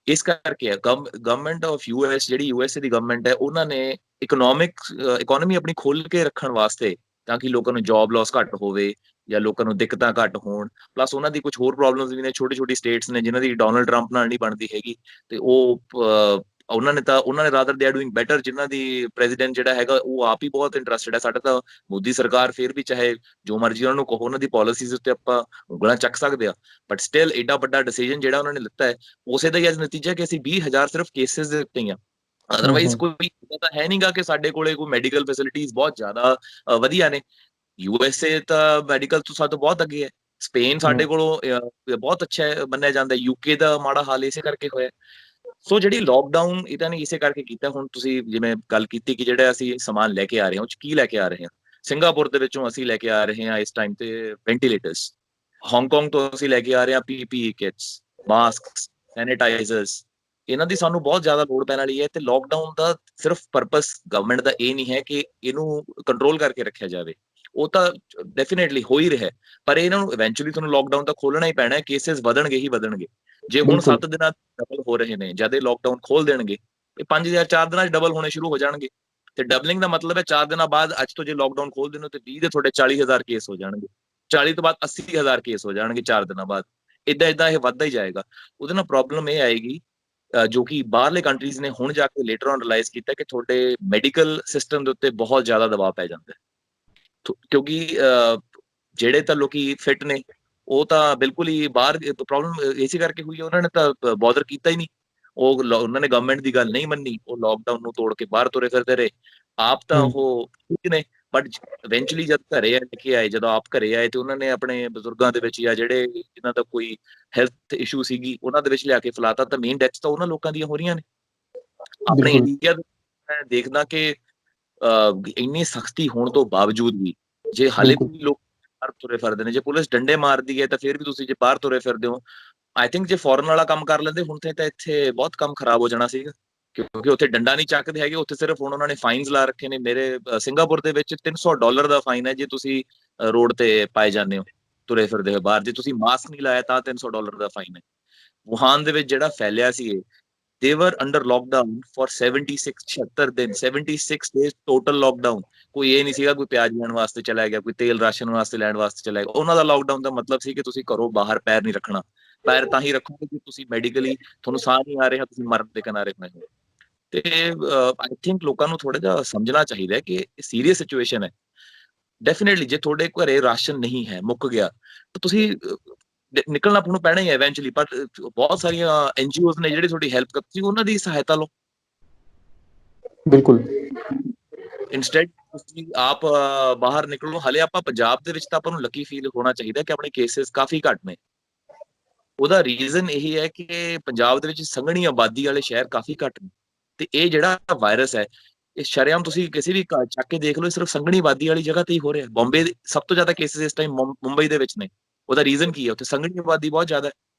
Speaker 2: ਇਸ ਕਰਕੇ ਗਵਰਨਮੈਂਟ ਆਫ ਯੂਐਸ, ਜਿਹੜੀ ਯੂਐਸਏ ਦੀ ਗਵਰਨਮੈਂਟ ਹੈ, ਉਹਨਾਂ ਨੇ ਇਕਨੋਮੀ ਆਪਣੀ ਖੋਲ ਕੇ ਰੱਖਣ ਵਾਸਤੇ, ਤਾਂ ਕਿ ਲੋਕਾਂ ਨੂੰ ਜੌਬ ਲਾਸ ਘੱਟ ਹੋਵੇ ਜਾਂ ਲੋਕਾਂ ਨੂੰ ਦਿੱਕਤਾਂ ਘੱਟ ਹੋਣ। ਪਲੱਸ ਉਹਨਾਂ ਦੀ ਕੁਝ ਹੋਰ ਪ੍ਰੋਬਲਮਸ ਵੀ ਨੇ, ਛੋਟੀ ਛੋਟੀ ਸਟੇਟਸ ਨੇ ਜਿਨ੍ਹਾਂ ਦੀ ਡੋਨਲਡ ਟਰੰਪ ਨਾਲ ਨਹੀਂ ਬਣਦੀ ਹੈਗੀ। ਤੇ ਉਹਨਾਂ ਨੇ rather they are doing better, ਜਿਨ੍ਹਾਂ ਦੀ ਪ੍ਰੈਜ਼ੀਡੈਂਟ ਜਿਹੜਾ ਹੈਗਾ ਉਹ ਆਪ ਹੀ ਬਹੁਤ ਇੰਟਰਸਟਿਡ ਹੈ। ਸਾਡਾ ਤਾਂ ਮੋਦੀ ਸਰਕਾਰ ਫਿਰ ਵੀ, ਚਾਹੇ ਜੋ ਮਰਜ਼ੀ ਉਹਨਾਂ ਨੂੰ ਕਹੋ, ਉਹਨਾਂ ਦੀ ਪਾਲਿਸੀਜ਼ ਉੱਤੇ ਆਪਾਂ ਉਂਗਲਾਂ ਚੱਕ ਸਕਦੇ ਆ, ਬਟ ਸਟਿਲ ਏਡਾ ਵੱਡਾ ਡਿਸੀਜਨ ਜਿਹੜਾ ਉਹਨਾਂ ਨੇ ਲਿੱਤਾ ਹੈ, ਉਸੇ ਦਾ ਹੀ ਅੱਜ ਨਤੀਜਾ ਕਿ ਅਸੀਂ 20,000 ਸਿਰਫ ਕੇਸਿਸ ਦੇ ਉੱਤੇ ਹੀ ਆ।
Speaker 1: ਹੂੰ,
Speaker 2: ਅਦਰਵਾਈਜ਼
Speaker 1: ਹੂੰ,
Speaker 2: ਕੋਈ ਤਾਂ ਹੈ ਨਹੀਂਗਾ ਕਿ ਸਾਡੇ ਕੋਲੇ ਕੋਈ ਮੈਡੀਕਲ ਫੈਸਿਲਿਟੀਜ਼ ਬਹੁਤ ਜ਼ਿਆਦਾ ਵਧੀਆ ਨੇ। ਯੂਐਸਏ ਤਾਂ ਮੈਡੀਕਲ ਤੋਂ ਸਾਡੇ ਤੋਂ ਬਹੁਤ ਅੱਗੇ ਹੈ। ਸਪੇਨ
Speaker 1: ਹੂੰ।
Speaker 2: ਸਾਡੇ ਕੋਲੋਂ ਬਹੁਤ ਅੱਛਾ ਮੰਨਿਆ ਜਾਂਦਾ। ਯੂਕੇ ਦਾ ਮਾੜਾ ਹਾਲ ਇਸੇ ਕਰਕੇ ਹੋਇਆ। ਸੋ ਜਿਹੜੀ ਲੋਕਡਾਊਨ ਇਹਨਾਂ ਨੇ ਇਸੇ ਕਰਕੇ ਕੀਤਾ। ਹੁਣ ਤੁਸੀਂ ਜਿਵੇਂ ਗੱਲ ਕੀਤੀ ਕਿ ਜਿਹੜਾ ਅਸੀਂ ਸਮਾਨ ਲੈ ਕੇ ਆ ਰਹੇ ਹਾਂ, ਉਹ 'ਚ ਕੀ ਲੈ ਕੇ ਆ ਰਹੇ ਹਾਂ? ਸਿੰਗਾਪੁਰ ਦੇ ਵਿੱਚੋਂ ਅਸੀਂ ਲੈ ਕੇ ਆ ਰਹੇ ਹਾਂ ਇਸ ਟਾਈਮ ਤੇ ਵੈਂਟੀਲੇਟਰਸ। ਹਾਂਗਕਾਂਗ ਤੋਂ ਅਸੀਂ ਲੈ ਕੇ ਆ ਰਹੇ ਹਾਂ ਪੀਪੀਈ ਕਿਟਸ, ਮਾਸਕਸ, ਸੈਨੀਟਾਈਜ਼ਰਸ। ਇਹਨਾਂ ਦੀ ਸਾਨੂੰ ਬਹੁਤ ਜ਼ਿਆਦਾ ਲੋੜ ਪੈਣ ਵਾਲੀ ਹੈ। ਤੇ ਲੋਕਡਾਊਨ ਦਾ ਸਿਰਫ ਪਰਪਸ ਗਵਰਨਮੈਂਟ ਦਾ ਇਹ ਨਹੀਂ ਹੈ ਕਿ ਇਹਨੂੰ ਕੰਟਰੋਲ ਕਰਕੇ ਰੱਖਿਆ ਜਾਵੇ, ਉਹ ਤਾਂ ਡੈਫੀਨੇਟਲੀ ਹੋ ਹੀ ਰਿਹਾ, ਪਰ ਇਹਨਾਂ ਨੂੰ ਇਵੈਂਚੁਅਲੀ ਤੁਹਾਨੂੰ ਲੋਕਡਾਊਨ ਤਾਂ ਖੋਲਣਾ ਹੀ ਪੈਣਾ ਹੈ। ਕੇਸਿਸ ਵਧਣਗੇ ਹੀ ਵਧਣਗੇ। ਜੇ ਹੁਣ
Speaker 1: ਬਿਲਕੁਲ।
Speaker 2: 7 ਦਿਨਾਂ ਡਬਲ ਹੋ ਰਹੇ ਨੇ, ਜਦ ਇਹ ਲੋਕਡਾਊਨ ਖੋਲ ਦੇਣਗੇ ਇਹ 5 ਜਾਂ 4 ਦਿਨਾਂ 'ਚ ਡਬਲ ਹੋਣੇ ਸ਼ੁਰੂ ਹੋ ਜਾਣਗੇ। ਤੇ ਡਬਲਿੰਗ ਦਾ ਮਤਲਬ ਹੈ 4 ਦਿਨਾਂ ਬਾਅਦ, ਅੱਜ ਤੋਂ ਜੇ ਲੋਕਡਾਊਨ ਖੋਲ ਦੇਣ ਤੇ 20 ਦੇ ਤੁਹਾਡੇ 40,000 ਕੇਸ ਹੋ ਜਾਣਗੇ। 40 ਤੋਂ ਬਾਅਦ 80,000 ਕੇਸ ਹੋ ਜਾਣਗੇ 4 ਦਿਨਾਂ ਬਾਅਦ। ਇਦਾਂ ਇਦਾਂ ਇਹ ਵੱਧਦਾ ਹੀ ਜਾਏਗਾ। ਉਹਦੇ ਨਾਲ ਪ੍ਰੋਬਲਮ ਇਹ ਆਏਗੀ, ਜੋ ਕਿ ਬਾਹਰਲੇ ਕੰਟਰੀਜ਼ ਨੇ ਹੁਣ ਜਾ ਕੇ ਲੇਟਰ ਔਨ ਰਿਅਲਾਈਜ਼ ਕੀਤਾ, ਕਿ ਤੁਹਾਡੇ ਮੈਡੀਕਲ ਸਿਸਟਮ ਦੇ ਉੱਤੇ ਬਹੁਤ ਜ਼ਿਆਦਾ ਦਬਾਅ ਪੈ ਜਾਂਦਾ ਹੈ। ਕਿਉਂਕਿ ਜਿਹੜੇ ਤਾਂ ਲੋਕੀ ਫਿੱਟ ਨੇ ਉਹ ਤਾਂ ਬਿਲਕੁਲ ਹੀ ਬਾਹਰ। ਪ੍ਰੋਬਲਮ ਇਸੇ ਕਰਕੇ ਹੋਈ ਹੈ, ਉਹਨਾਂ ਨੇ ਤਾਂ ਬੋਦਰ ਕੀਤਾ ਹੀ ਨਹੀਂ। ਉਹਨਾਂ ਨੇ ਗਵਰਨਮੈਂਟ ਦੀ ਗੱਲ ਨਹੀਂ ਮੰਨੀ, ਉਹ ਲੋਕਡਾਊਨ ਨੂੰ ਤੋੜ ਕੇ ਬਾਹਰ ਤੁਰੇ ਫਿਰਦੇ ਰਹੇ। ਆਪ ਤਾਂ
Speaker 1: ਹੂੰ।
Speaker 2: ਉਹ ਠੀਕ ਨੇ, ਬਟ ਇਵੈਂਚੁਅਲੀ ਜਦ ਘਰੇ ਲੈ ਕੇ ਆਏ, ਜਦੋਂ ਆਪ ਘਰੇ ਆਏ ਤੇ ਉਹਨਾਂ ਨੇ ਆਪਣੇ ਬਜ਼ੁਰਗਾਂ ਦੇ ਵਿੱਚ ਜਾਂ ਜਿਹੜੇ ਜਿਨ੍ਹਾਂ ਦਾ ਕੋਈ ਹੈਲਥ ਇਸ਼ੂ ਸੀਗੀ ਉਹਨਾਂ ਦੇ ਵਿੱਚ ਲਿਆ ਕੇ ਫੈਲਾਤਾ, ਤਾਂ ਮੇਨ ਡੈਥ ਤਾਂ ਉਹਨਾਂ ਲੋਕਾਂ ਦੀਆਂ ਹੋ ਰਹੀਆਂ ਨੇ। ਆਪਣੇ
Speaker 1: ਬਿਲਕੁਲ,
Speaker 2: ਇੰਡੀਆ ਦੇ ਮੈਂ ਦੇਖਦਾ ਕਿ ਇੰਨੀ ਸਖਤੀ ਹੋਣ ਤੋਂ ਬਾਵਜੂਦ ਵੀ ਜੇ ਹਾਲੇ
Speaker 1: ਬਿਲਕੁਲ,
Speaker 2: ਵੀ ਲੋਕ ਬਾਹਰ ਤੁਰੇ ਫਿਰਦੇ ਨੇ, ਜੇ ਪੁਲਿਸ ਡੰਡੇ ਮਾਰਦੀ ਹੈ ਤਾਂ ਫਿਰ ਵੀ ਤੁਸੀਂ ਜੇ ਬਾਹਰ ਤੁਰੇ ਫਿਰਦੇ ਹੋ। ਆਈ ਥਿੰਕ ਜੇ ਫੋਰਨ ਵਾਲਾ ਕੰਮ ਕਰ ਲੈਂਦੇ ਹੁਣ ਤੇ ਤਾਂ ਇੱਥੇ ਬਹੁਤ ਕੰਮ ਖਰਾਬ ਹੋ ਜਾਣਾ ਸੀਗਾ, ਕਿਉਂਕਿ ਉੱਥੇ ਡੰਡਾ ਨਹੀਂ ਚੱਕਦੇ ਹੈਗੇ, ਉੱਥੇ ਸਿਰਫ ਹੁਣ ਉਹਨਾਂ ਨੇ ਫਾਈਨਸ ਲਾ ਰੱਖੇ ਨੇ। ਮੇਰੇ ਸਿੰਗਾਪੁਰ ਦੇ ਵਿੱਚ $300 ਦਾ ਫਾਈਨ ਹੈ ਜੇ ਤੁਸੀਂ ਰੋਡ ਤੇ ਪਾਏ ਜਾਂਦੇ ਹੋ ਤੁਰੇ ਫਿਰਦੇ ਹੋ ਬਾਹਰ, ਜੇ ਤੁਸੀਂ ਮਾਸਕ ਨਹੀਂ ਲਾਇਆ ਤਾਂ $300 ਦਾ ਫਾਈਨ ਹੈ। ਵੁਹਾਨ ਦੇ ਵਿੱਚ ਜਿਹੜਾ ਫੈਲਿਆ ਸੀ ਇਹ, they were under lockdown for 76 76 ਦਿਨ, 76 days ਟੋਟਲ ਲੋਕਡਾਊਨ। ਕੋਈ ਇਹ ਨਹੀਂ ਸੀਗਾ ਕੋਈ ਪਿਆਜ਼ ਲੈਣ ਵਾਸਤੇ ਚਲਾ ਗਿਆ, ਕੋਈ ਤੇਲ ਰਾਸ਼ਨ ਵਾਸਤੇ ਲੈਣ ਵਾਸਤੇ ਚਲਾ ਗਿਆ। ਉਹਨਾਂ ਦਾ ਲੋਕਡਾਊਨ ਦਾ ਮਤਲਬ ਸੀ ਕਿ ਤੁਸੀਂ ਘਰੋਂ ਬਾਹਰ ਪੈਰ ਨਹੀਂ ਰੱਖਣਾ। ਪੈਰ ਤਾਂ ਹੀ ਰੱਖੋਗੇ ਕਿ ਤੁਸੀਂ ਮੈਡੀਕਲੀ ਤੁਹਾਨੂੰ ਸਾਹ ਨਹੀਂ ਆ ਰਿਹਾ, ਤੁਸੀਂ ਮਰਨ ਦੇ ਕਿਨਾਰੇ ਪਏ ਹੋ। ਤੇ ਆਈ ਥਿੰਕ ਲੋਕਾਂ ਨੂੰ ਥੋੜਾ ਜਿਹਾ ਸਮਝਣਾ ਚਾਹੀਦਾ ਹੈ ਕਿ ਸੀਰੀਅਸ ਸਿਚੁਏਸ਼ਨ ਹੈ। ਡੈਫੀਨੇਟਲੀ ਜੇ ਤੁਹਾਡੇ ਘਰੇ ਰਾਸ਼ਨ ਨਹੀਂ ਹੈ, ਮੁੱਕ ਗਿਆ, ਤਾਂ ਤੁਸੀਂ ਨਿਕਲਣਾ ਤੁਹਾਨੂੰ ਪੈਣਾ ਹੀ ਹੈ ਇਵੈਂਚੁਅਲੀ। ਪਰ ਬਹੁਤ ਸਾਰੀਆਂ ਐਨਜੀਓਜ਼ ਨੇ ਜਿਹੜੇ ਤੁਹਾਡੀ ਹੈਲਪ ਕਰਦੀ, ਉਹਨਾਂ ਦੀ ਸਹਾਇਤਾ ਲਓ।
Speaker 1: ਬਿਲਕੁਲ,
Speaker 2: ਇਨਸਟੈਡ ਤੁਸੀਂ ਆਪ ਬਾਹਰ ਨਿਕਲੋ। ਹਾਲੇ ਆਪਾਂ ਪੰਜਾਬ ਦੇ ਵਿੱਚ ਤਾਂ ਆਪਾਂ ਨੂੰ ਲੱਕੀ ਫੀਲ ਹੋਣਾ ਚਾਹੀਦਾ ਕਿ ਆਪਣੇ ਕੇਸਿਸ ਕਾਫੀ ਘੱਟ ਨੇ। ਉਹਦਾ ਰੀਜ਼ਨ ਇਹੀ ਹੈ ਕਿ ਪੰਜਾਬ ਦੇ ਵਿੱਚ ਸੰਘਣੀ ਆਬਾਦੀ ਵਾਲੇ ਸ਼ਹਿਰ ਕਾਫੀ ਘੱਟ ਨੇ, ਤੇ ਇਹ ਜਿਹੜਾ ਵਾਇਰਸ ਹੈ ਇਹ ਸ਼ਰੇਆਮ ਤੁਸੀਂ ਕਿਸੇ ਵੀ ਚੱਕ ਕੇ ਦੇਖ ਲਓ, ਸਿਰਫ ਸੰਘਣੀ ਆਬਾਦੀ ਵਾਲੀ ਜਗ੍ਹਾ ਤੇ ਹੀ ਹੋ ਰਿਹਾ। ਬੰਬੇ ਸਭ ਤੋਂ ਜ਼ਿਆਦਾ ਕੇਸਿਸ ਇਸ ਟਾਈਮ ਮੁੰਬਈ ਦੇ ਵਿੱਚ ਨੇ। ਉਹਦਾ ਰੀਜ਼ਨ ਕੀ ਹੈ? ਉੱਥੇ ਸੰਘਣੀ ਆਬਾਦੀ ਬਹੁਤ ਜ਼ਿਆਦਾ ਹੈ।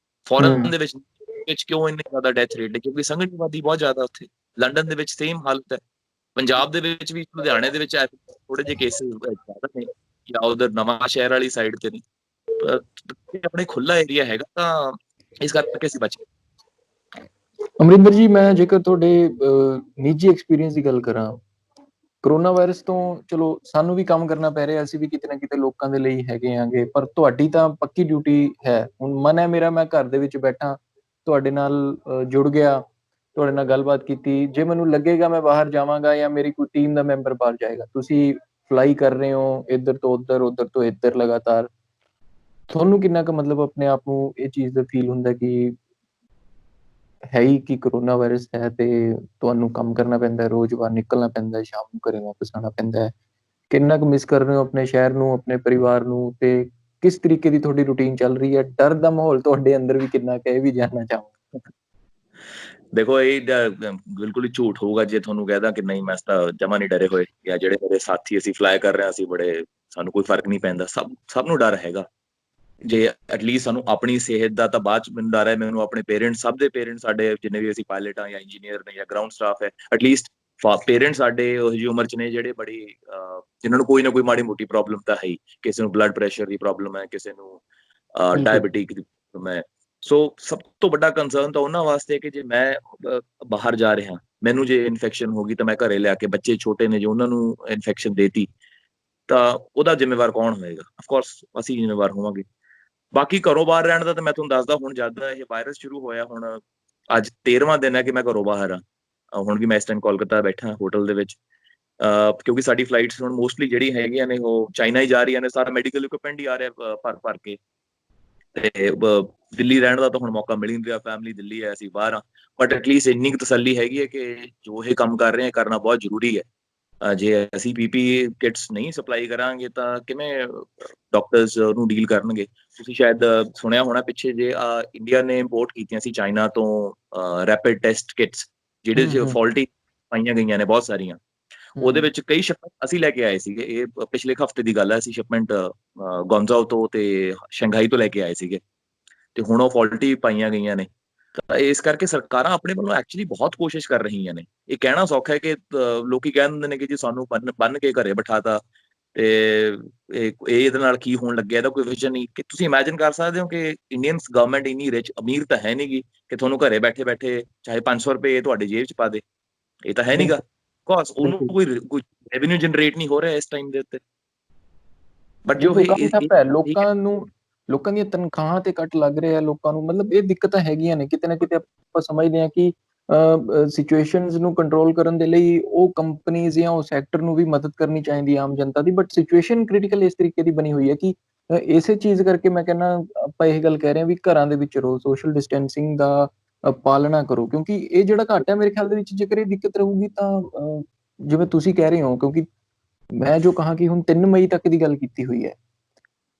Speaker 2: ਫੋਰਨ ਦੇ ਵਿੱਚ ਕਿਉਂ ਇੰਨੀ ਜ਼ਿਆਦਾ ਡੈਥ ਰੇਟ ਹੈ? ਕਿਉਂਕਿ ਸੰਘਣੀ ਆਬਾਦੀ ਬਹੁਤ ਜ਼ਿਆਦਾ ਉੱਥੇ। ਲੰਡਨ ਦੇ ਵਿੱਚ ਸੇਮ ਹਾਲਤ ਹੈ, ਪੰਜਾਬ ਦੇ ਵਿੱਚ ਵੀ, ਲੁਧਿਆਣੇ ਦੇ ਵਿੱਚ ਥੋੜੇ ਜਿਹੇ ਕੇਸਿਸ ਜ਼ਿਆਦਾ ਨੇ, ਜਾਂ ਉਧਰ ਨਵਾਂ ਸ਼ਹਿਰ ਵਾਲੀ ਸਾਈਡ ਤੇ ਨੇ। ਆਪਣੇ ਖੁੱਲਾ ਏਰੀਆ ਹੈਗਾ ਤਾਂ ਇਸ ਕਰਕੇ ਅਸੀਂ ਬਚ।
Speaker 1: ਅਮਰਿੰਦਰ ਜੀ, ਮੈਂ ਜੇਕਰ ਤੁਹਾਡੇ ਨਿੱਜੀ ਐਕਸਪੀਰੀਅੰਸ ਦੀ ਗੱਲ ਕਰਾਂ, ਕਰੋਨਾ ਵਾਇਰਸ ਤੋਂ ਚਲੋ ਸਾਨੂੰ ਵੀ ਕੰਮ ਕਰਨਾ ਪੈ ਰਿਹਾ, ਅਸੀਂ ਵੀ ਕਿਤੇ ਨਾ ਕਿਤੇ ਲੋਕਾਂ ਦੇ ਲਈ ਹੈਗੇ ਆਂਗੇ, ਪਰ ਤੁਹਾਡੀ ਤਾਂ ਪੱਕੀ ਡਿਊਟੀ ਹੈ। ਹੁਣ ਮਨ ਹੈ ਮੇਰਾ, ਮੈਂ ਘਰ ਦੇ ਵਿੱਚ ਬੈਠਾ ਤੁਹਾਡੇ ਨਾਲ ਜੁੜ ਗਿਆ, ਤੁਹਾਡੇ ਨਾਲ ਗੱਲਬਾਤ ਕੀਤੀ। ਜੇ ਮੈਨੂੰ ਲੱਗੇਗਾ ਮੈਂ ਬਾਹਰ ਜਾਵਾਂਗਾ ਜਾਂ ਮੇਰੀ ਕੋਈ ਟੀਮ ਦਾ ਮੈਂਬਰ ਬਾਹਰ ਜਾਏਗਾ, ਤੁਸੀਂ ਫਲਾਈ ਕਰ ਰਹੇ ਹੋ ਇੱਧਰ ਤੋਂ ਉੱਧਰ, ਉੱਧਰ ਤੋਂ ਇੱਧਰ ਲਗਾਤਾਰ, ਤੁਹਾਨੂੰ ਕਿੰਨਾ ਕੁ ਮਤਲਬ ਆਪਣੇ ਆਪ ਨੂੰ ਇਹ ਚੀਜ਼ ਦਾ ਫੀਲ ਹੁੰਦਾ ਕਿ ਹੈ ਹੀ ਕਿ ਕਰੋਨਾ ਵਾਇਰਸ ਹੈ ਤੇ ਤੁਹਾਨੂੰ ਕੰਮ ਕਰਨਾ ਪੈਂਦਾ, ਰੋਜ਼ ਬਾਹਰ ਨਿਕਲਣਾ ਪੈਂਦਾ, ਸ਼ਾਮ ਨੂੰ ਘਰੇ ਵਾਪਸ ਆਉਣਾ ਪੈਂਦਾ ਹੈ? ਕਿੰਨਾ ਕੁ ਮਿਸ ਕਰ ਰਹੇ ਹੋ ਆਪਣੇ ਸ਼ਹਿਰ ਨੂੰ, ਆਪਣੇ ਪਰਿਵਾਰ ਨੂੰ, ਤੇ ਕਿਸ ਤਰੀਕੇ ਦੀ ਤੁਹਾਡੀ ਰੂਟੀਨ ਚੱਲ ਰਹੀ ਹੈ? ਡਰ ਦਾ ਮਾਹੌਲ ਤੁਹਾਡੇ ਅੰਦਰ ਵੀ ਕਿੰਨਾ ਕੁ ਹੈ, ਇਹ ਵੀ ਜਾਣਨਾ ਚਾਹਾਂਗਾ।
Speaker 2: ਦੇਖੋ ਇਹ ਬਿਲਕੁਲ ਹੀ ਝੂਠ ਹੋਊਗਾ ਜੇ ਤੁਹਾਨੂੰ ਕਹਿਦਾ ਕਿ ਨਹੀਂ ਮੈਂ ਤਾਂ ਜਮਾ ਨਹੀਂ ਡਰੇ ਹੋਏ, ਜਾਂ ਜਿਹੜੇ ਮੇਰੇ ਸਾਥੀ ਅਸੀਂ ਫਲਾਈ ਕਰ ਰਹੇ ਹਾਂ ਅਸੀਂ ਬੜੇ, ਸਾਨੂੰ ਕੋਈ ਫਰਕ ਨਹੀਂ ਪੈਂਦਾ। ਸਭ ਨੂੰ ਡਰ ਹੈਗਾ। ਜੇ ਐਟਲੀਸਟ ਸਾਨੂੰ ਆਪਣੀ ਸਿਹਤ ਦਾ ਤਾਂ ਬਾਅਦ ਚ ਮੈਨੂੰ ਡਰ ਹੈ, ਮੈਨੂੰ ਆਪਣੇ ਪੇਰੈਂਟਸ, ਸਭ ਦੇ ਪੇਰੈਂਟਸ ਸਾਡੇ ਜਿੰਨੇ ਵੀ ਅਸੀਂ ਪਾਇਲਟ ਹਾਂ ਜਾਂ ਇੰਜੀਨੀਅਰ ਨੇ ਜਾਂ ਗਰਾਊਂਡ ਸਟਾਫ ਹੈ, ਐਟਲੀਸਟ ਪੇਰੈਂਟਸ ਸਾਡੇ ਉਹ ਜਿਹੀ ਉਮਰ ਚ ਨੇ ਜਿਹੜੇ ਬੜੀ ਜਿਨ੍ਹਾਂ ਨੂੰ ਕੋਈ ਨਾ ਕੋਈ ਮਾੜੀ ਮੋਟੀ ਪ੍ਰੋਬਲਮ ਤਾਂ ਹੈ ਹੀ। ਕਿਸੇ ਨੂੰ ਬਲੱਡ ਪ੍ਰੈਸ਼ਰ ਦੀ ਪ੍ਰੋਬਲਮ ਹੈ, ਕਿਸੇ ਨੂੰ
Speaker 1: ਬਿਲਕੁਲ,
Speaker 2: ਡਾਇਬਟੀਕ ਦੀ ਪ੍ਰੋਬਲਮ ਹੈ। ਸੋ ਸਭ ਤੋਂ ਵੱਡਾ ਕੰਸਰਨ ਤਾਂ ਉਹਨਾਂ ਵਾਸਤੇ ਕਿ ਜੇ ਮੈਂ ਬਾਹਰ ਜਾ ਰਿਹਾ, ਮੈਨੂੰ ਜੇ ਇਨਫੈਕਸ਼ਨ ਹੋ ਗਈ ਤਾਂ ਮੈਂ ਘਰੇ ਲਿਆ ਕੇ, ਬੱਚੇ ਛੋਟੇ ਨੇ ਜੇ ਉਹਨਾਂ ਨੂੰ ਇਨਫੈਕਸ਼ਨ ਦੇਤੀ ਤਾਂ ਉਹਦਾ ਜ਼ਿੰਮੇਵਾਰ ਕੌਣ ਹੋਏਗਾ? ਆਫਕੋਰਸ ਅਸੀਂ ਜ਼ਿੰਮੇਵਾਰ ਹੋਵਾਂਗੇ। ਬਾਕੀ ਘਰੋਂ ਬਾਹਰ ਰਹਿਣ ਦਾ ਤਾਂ ਮੈਂ ਤੁਹਾਨੂੰ ਦੱਸਦਾ, ਹੁਣ ਜਦ ਇਹ ਵਾਇਰਸ ਸ਼ੁਰੂ ਹੋਇਆ, ਹੁਣ ਅੱਜ 13ਵਾਂ ਦਿਨ ਹੈ ਕਿ ਮੈਂ ਘਰੋਂ ਬਾਹਰ ਹਾਂ। ਹੁਣ ਵੀ ਮੈਂ ਇਸ ਟਾਈਮ ਕੋਲਕਾਤਾ ਬੈਠਾ ਹੋਟਲ ਦੇ ਵਿੱਚ, ਕਿਉਂਕਿ ਸਾਡੀ ਫਲਾਈਟਸ ਹੁਣ ਮੋਸਟਲੀ ਜਿਹੜੀ ਹੈਗੀਆਂ ਨੇ ਉਹ ਚਾਈਨਾ ਹੀ ਜਾ ਰਹੀਆਂ ਨੇ। ਸਾਰਾ ਮੈਡੀਕਲ ਇਕਵਿਪਮੈਂਟ ਹੀ ਆ ਰਿਹਾ ਭਰ ਕੇ। ਤੇ ਦਿੱਲੀ ਰਹਿਣ ਦਾ ਤਾਂ ਹੁਣ ਮੌਕਾ ਮਿਲ ਹੀ ਨਹੀਂ ਰਿਹਾ, ਫੈਮਿਲੀ ਦਿੱਲੀ ਹੈ, ਅਸੀਂ ਬਾਹਰ ਹਾਂ। ਬਟ ਐਟਲੀਸਟ ਇੰਨੀ ਕੁ ਤਸੱਲੀ ਹੈਗੀ ਹੈ ਕਿ ਜੋ ਇਹ ਕੰਮ ਕਰ ਰਹੇ ਹਾਂ ਕਰਨਾ ਬਹੁਤ ਜ਼ਰੂਰੀ ਹੈ। ਜੇ ਅਸੀਂ ਪੀਪੀਈ ਕਿਟਸ ਨਹੀਂ ਸਪਲਾਈ ਕਰਾਂਗੇ ਤਾਂ ਕਿਵੇਂ ਡਾਕਟਰਸ ਨੂੰ ਡੀਲ ਕਰਨਗੇ? ਤੁਸੀਂ ਸ਼ਾਇਦ ਸੁਣਿਆ ਹੋਣਾ ਪਿੱਛੇ ਜੇ ਇੰਡੀਆ ਨੇ ਇੰਪੋਰਟ ਕੀਤੀਆਂ ਸੀ ਚਾਈਨਾ ਤੋਂ ਰੈਪਿਡ ਟੈਸਟ ਕਿਟਸ, ਜਿਹੜੇ ਚ ਫਾਲਟੀ ਪਾਈਆਂ ਗਈਆਂ ਨੇ ਬਹੁਤ ਸਾਰੀਆਂ। ਉਹਦੇ ਵਿੱਚ ਕਈ ਸ਼ਿਪਮੈਂਟ ਅਸੀਂ ਲੈ ਕੇ ਆਏ ਸੀਗੇ। ਇਹ ਪਿਛਲੇ ਹਫ਼ਤੇ ਦੀ ਗੱਲ ਹੈ, ਅਸੀਂ ਸ਼ਿਪਮੈਂਟ ਗੌਂਜਾਓ ਤੋਂ ਤੇ ਸ਼ੰਘਾਈ ਤੋਂ ਲੈ ਕੇ ਆਏ ਸੀਗੇ, ਤੇ ਹੁਣ ਉਹ ਫਾਲਟੀ ਪਾਈਆਂ ਗਈਆਂ ਨੇ। ਤਾਂ ਇਸ ਕਰਕੇ ਸਰਕਾਰਾਂ ਆਪਣੇ ਵੱਲੋਂ ਐਕਚੁਅਲੀ ਬਹੁਤ ਕੋਸ਼ਿਸ਼ ਕਰ ਰਹੀਆਂ ਨੇ। ਇਹ ਕਹਿਣਾ ਸੌਖਾ ਹੈ ਕਿ ਲੋਕੀ ਕਹਿ ਦਿੰਦੇ ਨੇ ਕਿ ਜੀ ਸਾਨੂੰ ਬੰਨ ਕੇ ਘਰੇ ਬਿਠਾਤਾ ਤੇ ਇਹ ਇਹਦੇ ਨਾਲ ਕੀ ਹੋਣ ਲੱਗਿਆ, ਇਹਦਾ ਕੋਈ ਵਿਜ਼ਨ ਨਹੀਂ। ਕਿ ਤੁਸੀਂ ਇਮੇਜਿਨ ਕਰ ਸਕਦੇ ਹੋ ਕਿ ਇੰਡੀਅਨ ਗਵਰਨਮੈਂਟ ਇੰਨੀ ਰਿਚ ਅਮੀਰ ਤਾਂ ਹੈ ਨਹੀਂਗੀ ਕਿ ਤੁਹਾਨੂੰ ਘਰੇ ਬੈਠੇ ਬੈਠੇ ਚਾਹੇ 500 ਰੁਪਏ ਤੁਹਾਡੀ ਜੇਬ ਚ ਪਾ ਦੇ। ਇਹ ਤਾਂ ਹੈ ਨਹੀਂਗਾ। ਕੋਰਸ ਉਹਨੂੰ
Speaker 1: ਬਿਲਕੁਲ,
Speaker 2: ਕੋਈ ਰੈਵਨਿਊ ਜਨਰੇਟ ਨਹੀਂ ਹੋ ਰਿਹਾ ਇਸ ਟਾਈਮ ਦੇ ਉੱਤੇ। ਬਟ ਜੋ
Speaker 1: ਬਿਲਕੁਲ ਕੰਮ ਠੱਪ ਹੈ।
Speaker 2: ਇਹ
Speaker 1: ਲੋਕਾਂ ਦੀਆਂ ਤਨਖਾਹਾਂ ਤੇ ਕੱਟ ਲੱਗ ਰਿਹਾ ਲੋਕਾਂ ਨੂੰ, ਮਤਲਬ ਇਹ ਦਿੱਕਤਾਂ ਹੈਗੀਆਂ ਨੇ ਕਿਤੇ ਨਾ ਕਿਤੇ। ਆਪਾਂ ਸਮਝਦੇ ਹਾਂ ਕਿ ਸਿਚੁਏਸ਼ਨਸ ਨੂੰ ਕੰਟਰੋਲ ਕਰਨ ਦੇ ਲਈ ਉਹ ਕੰਪਨੀਆਂ ਜਾਂ ਉਹ ਸੈਕਟਰ ਨੂੰ ਵੀ ਮਦਦ ਕਰਨੀ ਚਾਹੀਦੀ ਹੈ ਆਮ ਜਨਤਾ ਦੀ। ਬਟ ਸਿਚੁਏਸ਼ਨ ਕ੍ਰਿਟੀਕਲ ਇਸ ਤਰੀਕੇ ਦੀ ਬਣੀ ਹੋਈ ਹੈ ਕਿ ਇਸੇ ਚੀਜ਼ ਕਰਕੇ ਮੈਂ ਕਹਿੰਦਾ ਆਪਾਂ ਇਹ ਗੱਲ ਕਹਿ ਰਹੇ ਹਾਂ ਵੀ ਘਰਾਂ ਦੇ ਵਿੱਚ ਰਹੋ, ਸੋਸ਼ਲ ਡਿਸਟੈਂਸਿੰਗ ਦਾ ਪਾਲਣਾ ਕਰੋ, ਕਿਉਂਕਿ ਇਹ ਜਿਹੜਾ ਘੱਟ ਹੈ ਮੇਰੇ ਖਿਆਲ ਦੇ ਵਿੱਚ ਜੇਕਰ ਇਹ ਦਿੱਕਤ ਰਹੂਗੀ ਤਾਂ ਜਿਵੇਂ ਤੁਸੀਂ ਕਹਿ ਰਹੇ ਹੋ, ਕਿਉਂਕਿ ਮੈਂ ਜੋ ਕਹਾਂ ਕਿ ਹੁਣ 3 ਮਈ ਤੱਕ ਦੀ ਗੱਲ ਕੀਤੀ ਹੋਈ ਹੈ।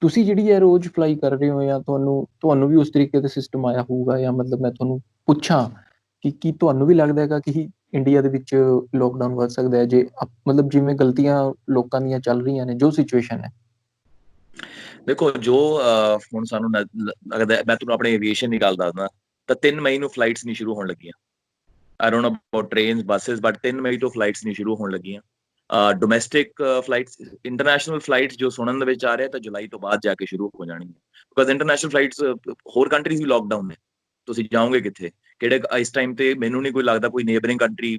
Speaker 1: ਤੁਸੀਂ ਜਿਹੜੀ ਹੈ ਰੋਜ਼ ਫਲਾਈ ਕਰ ਰਹੇ ਹੋ, ਜਾਂ ਤੁਹਾਨੂੰ ਵੀ ਉਸ ਤਰੀਕੇ ਦਾ ਸਿਸਟਮ ਆਇਆ ਹੋਊਗਾ, ਜਾਂ ਮਤਲਬ ਮੈਂ ਤੁਹਾਨੂੰ ਪੁੱਛਾਂ ਕਿ ਕੀ ਤੁਹਾਨੂੰ ਵੀ ਲੱਗਦਾ ਹੈਗਾ ਕਿ ਇੰਡੀਆ ਦੇ ਵਿੱਚ ਲੋਕਡਾਊਨ ਵੱਧ ਸਕਦਾ ਹੈ, ਜੇ ਮਤਲਬ ਜਿਵੇਂ ਗਲਤੀਆਂ ਲੋਕਾਂ ਦੀਆਂ ਚੱਲ ਰਹੀਆਂ ਨੇ, ਜੋ ਸਿਚੁਏਸ਼ਨ ਹੈ?
Speaker 2: ਦੇਖੋ ਜੋ ਹੁਣ ਸਾਨੂੰ ਲੱਗਦਾ, ਮੈਂ ਤੁਹਾਨੂੰ ਆਪਣੇ ਏਵੀਏਸ਼ਨ ਦੀ ਗੱਲ ਦੱਸਦਾ, ਤਾਂ 3 ਮਈ ਨੂੰ ਫਲਾਈਟਸ ਨਹੀਂ ਸ਼ੁਰੂ ਹੋਣ ਲੱਗੀਆਂ। I don't know about trains, buses, but 3 ਮਈ ਤੋਂ ਫਲਾਈਟਸ ਨਹੀਂ ਸ਼ੁਰੂ ਹੋਣ ਲੱਗੀਆਂ। ਡੋਮੈਸਟਿਕ ਫਲਾਈਟਸ, ਇੰਟਰਨੈਸ਼ਨਲ ਫਲਾਈਟਸ ਜੋ ਸੁਣਨ ਦੇ ਵਿੱਚ ਆ ਰਿਹਾ ਤਾਂ ਜੁਲਾਈ ਤੋਂ ਬਾਅਦ ਜਾ ਕੇ ਸ਼ੁਰੂ ਹੋ ਜਾਣਗੀਆਂ, ਬਿਕਾਜ਼ ਇੰਟਰਨੈਸ਼ਨਲ ਫਲਾਈਟਸ ਹੋਰ ਕੰਟਰੀਜ਼ ਵੀ ਲੋਕਡਾਊਨ ਨੇ। ਤੁਸੀਂ ਜਾਓਗੇ ਕਿੱਥੇ? ਕਿਹੜੇ ਇਸ ਟਾਈਮ ਤੇ ਮੈਨੂੰ ਨਹੀਂ ਕੋਈ ਲੱਗਦਾ ਕੋਈ ਨੇਬਰਿੰਗ ਕੰਟਰੀ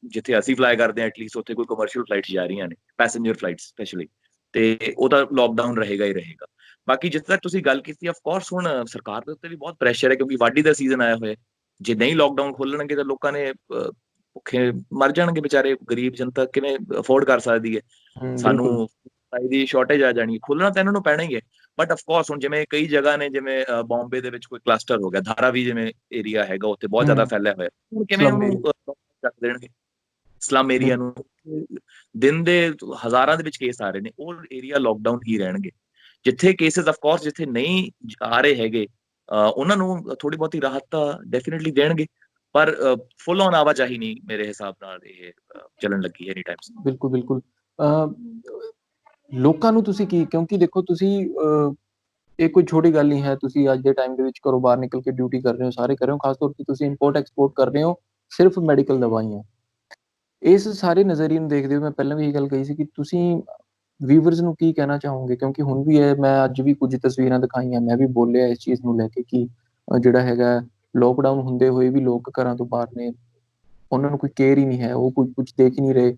Speaker 2: ਜਿੱਥੇ ਅਸੀਂ ਫਲਾਈ ਕਰਦੇ ਹਾਂ ਐਟਲੀਸਟ ਉੱਥੇ ਕੋਈ ਕਮਰਸ਼ੀਅਲ ਫਲਾਈਟਸ ਜਾ ਰਹੀਆਂ ਨੇ, ਪੈਸੇਂਜਰ ਫਲਾਈਟਸ ਸਪੈਸ਼ਲੀ, ਤੇ ਉਹ ਤਾਂ ਲੋਕਡਾਊਨ ਰਹੇਗਾ ਹੀ ਰਹੇਗਾ। ਬਾਕੀ ਜਿੱਥੇ ਤੱਕ ਤੁਸੀਂ ਗੱਲ ਕੀਤੀ, ਆਫ ਕੋਰਸ ਹੁਣ ਸਰਕਾਰ ਦੇ ਉੱਤੇ ਵੀ ਬਹੁਤ ਪ੍ਰੈਸ਼ਰ ਹੈ, ਕਿਉਂਕਿ ਵਾਢੀ ਦਾ ਸੀਜ਼ਨ ਆਇਆ ਹੋਇਆ। ਜੇ ਨਹੀਂ ਲੋਕਡਾਊਨ ਖੋਲਣਗੇ ਤਾਂ ਲੋਕਾਂ ਨੇ ਭੁੱਖੇ ਮਰ ਜਾਣਗੇ ਵਿਚਾਰੇ, ਗਰੀਬ ਜਨਤਾ ਕਿਵੇਂ ਅਫੋਰਡ ਕਰ ਸਕਦੀ ਹੈ? ਸਾਨੂੰ
Speaker 1: ਬਿਲਕੁਲ।
Speaker 2: ਸਪਲਾਈ ਦੀ ਸ਼ਾਰਟੇਜ ਆ ਜਾਣੀ, ਖੋਲਣਾ ਤਾਂ ਇਹਨਾਂ ਨੂੰ ਪੈਣਾ ਹੀ ਹੈ। ਬਟ ਆਫ ਕੋਰਸ ਹੁਣ ਜਿਵੇਂ ਕਈ ਜਗ੍ਹਾ ਨੇ, ਜਿਵੇਂ ਬੰਬੇ ਦੇ ਵਿੱਚ ਕੋਈ ਕਲਸਟਰ ਹੋ ਗਿਆ, ਧਾਰਾਵੀ ਜਿਵੇਂ ਏਰੀਆ ਹੈਗਾ, ਉੱਥੇ ਬਹੁਤ ਜ਼ਿਆਦਾ ਫੈਲਿਆ ਹੋਇਆ, ਹੁਣ ਕਿਵੇਂ
Speaker 1: ਸਲਮ
Speaker 2: ਉਹਨੂੰ
Speaker 1: ਏਰੀਆ।
Speaker 2: ਚੱਕ ਦੇਣਗੇ? ਸਲਮ ਏਰੀਆ ਨੂੰ ਦਿਨ ਦੇ ਹਜ਼ਾਰਾਂ ਦੇ ਵਿੱਚ ਕੇਸ ਆ ਰਹੇ ਨੇ, ਉਹ ਏਰੀਆ ਲੋਕਡਾਊਨ ਹੀ ਰਹਿਣਗੇ। ਜਿੱਥੇ ਕੇਸਿਸ ਆਫ ਕੋਰਸ ਜਿੱਥੇ ਨਹੀਂ ਆ ਰਹੇ ਹੈਗੇ, ਉਹਨਾਂ ਨੂੰ ਥੋੜੀ ਬਹੁਤੀ ਰਾਹਤ ਤਾਂ ਡੈਫੀਨਿਟਲੀ ਦੇਣਗੇ, ਪਰ ਫੁੱਲ ਔਨ ਆਵਾਜਾਈ ਨਹੀਂ ਮੇਰੇ ਹਿਸਾਬ ਨਾਲ ਇਹ ਚੱਲਣ ਲੱਗੀ ਐਨੀ ਟਾਈਮ।
Speaker 1: ਬਿਲਕੁਲ, ਬਿਲਕੁਲ। ਲੋਕਾਂ ਨੂੰ ਤੁਸੀਂ ਕੀ, ਕਿਉਂਕਿ ਦੇਖੋ ਤੁਸੀਂ ਇਹ ਕੋਈ ਛੋਟੀ ਗੱਲ ਨਹੀਂ ਹੈ, ਤੁਸੀਂ ਅੱਜ ਦੇ ਟਾਈਮ ਦੇ ਵਿੱਚ ਘਰੋਂ ਬਾਹਰ ਨਿਕਲ ਕੇ ਡਿਊਟੀ ਕਰ ਰਹੇ ਹੋ, ਸਾਰੇ ਕਰ ਰਹੇ ਹੋ, ਖਾਸ ਤੌਰ ਤੇ ਤੁਸੀਂ ਇੰਪੋਰਟ ਐਕਸਪੋਰਟ ਕਰ ਰਹੇ ਹੋ, ਸਿਰਫ ਮੈਡੀਕਲ ਦਵਾਈਆਂ। ਇਸ ਸਾਰੇ ਨਜ਼ਰੀਏ ਨੂੰ ਦੇਖਦੇ ਹੋਏ ਮੈਂ ਪਹਿਲਾਂ ਵੀ ਇਹ ਗੱਲ ਕਹੀ ਸੀ ਕਿ ਤੁਸੀਂ ਵੀਵਰਸ ਨੂੰ ਕੀ ਕਹਿਣਾ ਚਾਹੋਗੇ? ਕਿਉਂਕਿ ਹੁਣ ਵੀ ਹੈ, ਮੈਂ ਅੱਜ ਵੀ ਕੁਝ ਤਸਵੀਰਾਂ ਦਿਖਾਈਆਂ, ਮੈਂ ਵੀ ਬੋਲਿਆ ਇਸ ਚੀਜ਼ ਨੂੰ ਲੈ ਕੇ ਕਿ ਜਿਹੜਾ ਹੈਗਾ ਲੋਕਡਾਊਨ ਹੁੰਦੇ ਹੋਏ ਵੀ ਲੋਕ ਘਰਾਂ ਤੋਂ ਬਾਹਰ ਨੇ, ਉਹਨਾਂ ਨੂੰ ਕੋਈ ਕੇਅਰ ਹੀ ਨਹੀਂ ਹੈ, ਉਹ ਕੋਈ ਕੁਝ ਦੇਖ ਹੀ ਨਹੀਂ ਰਹੇ।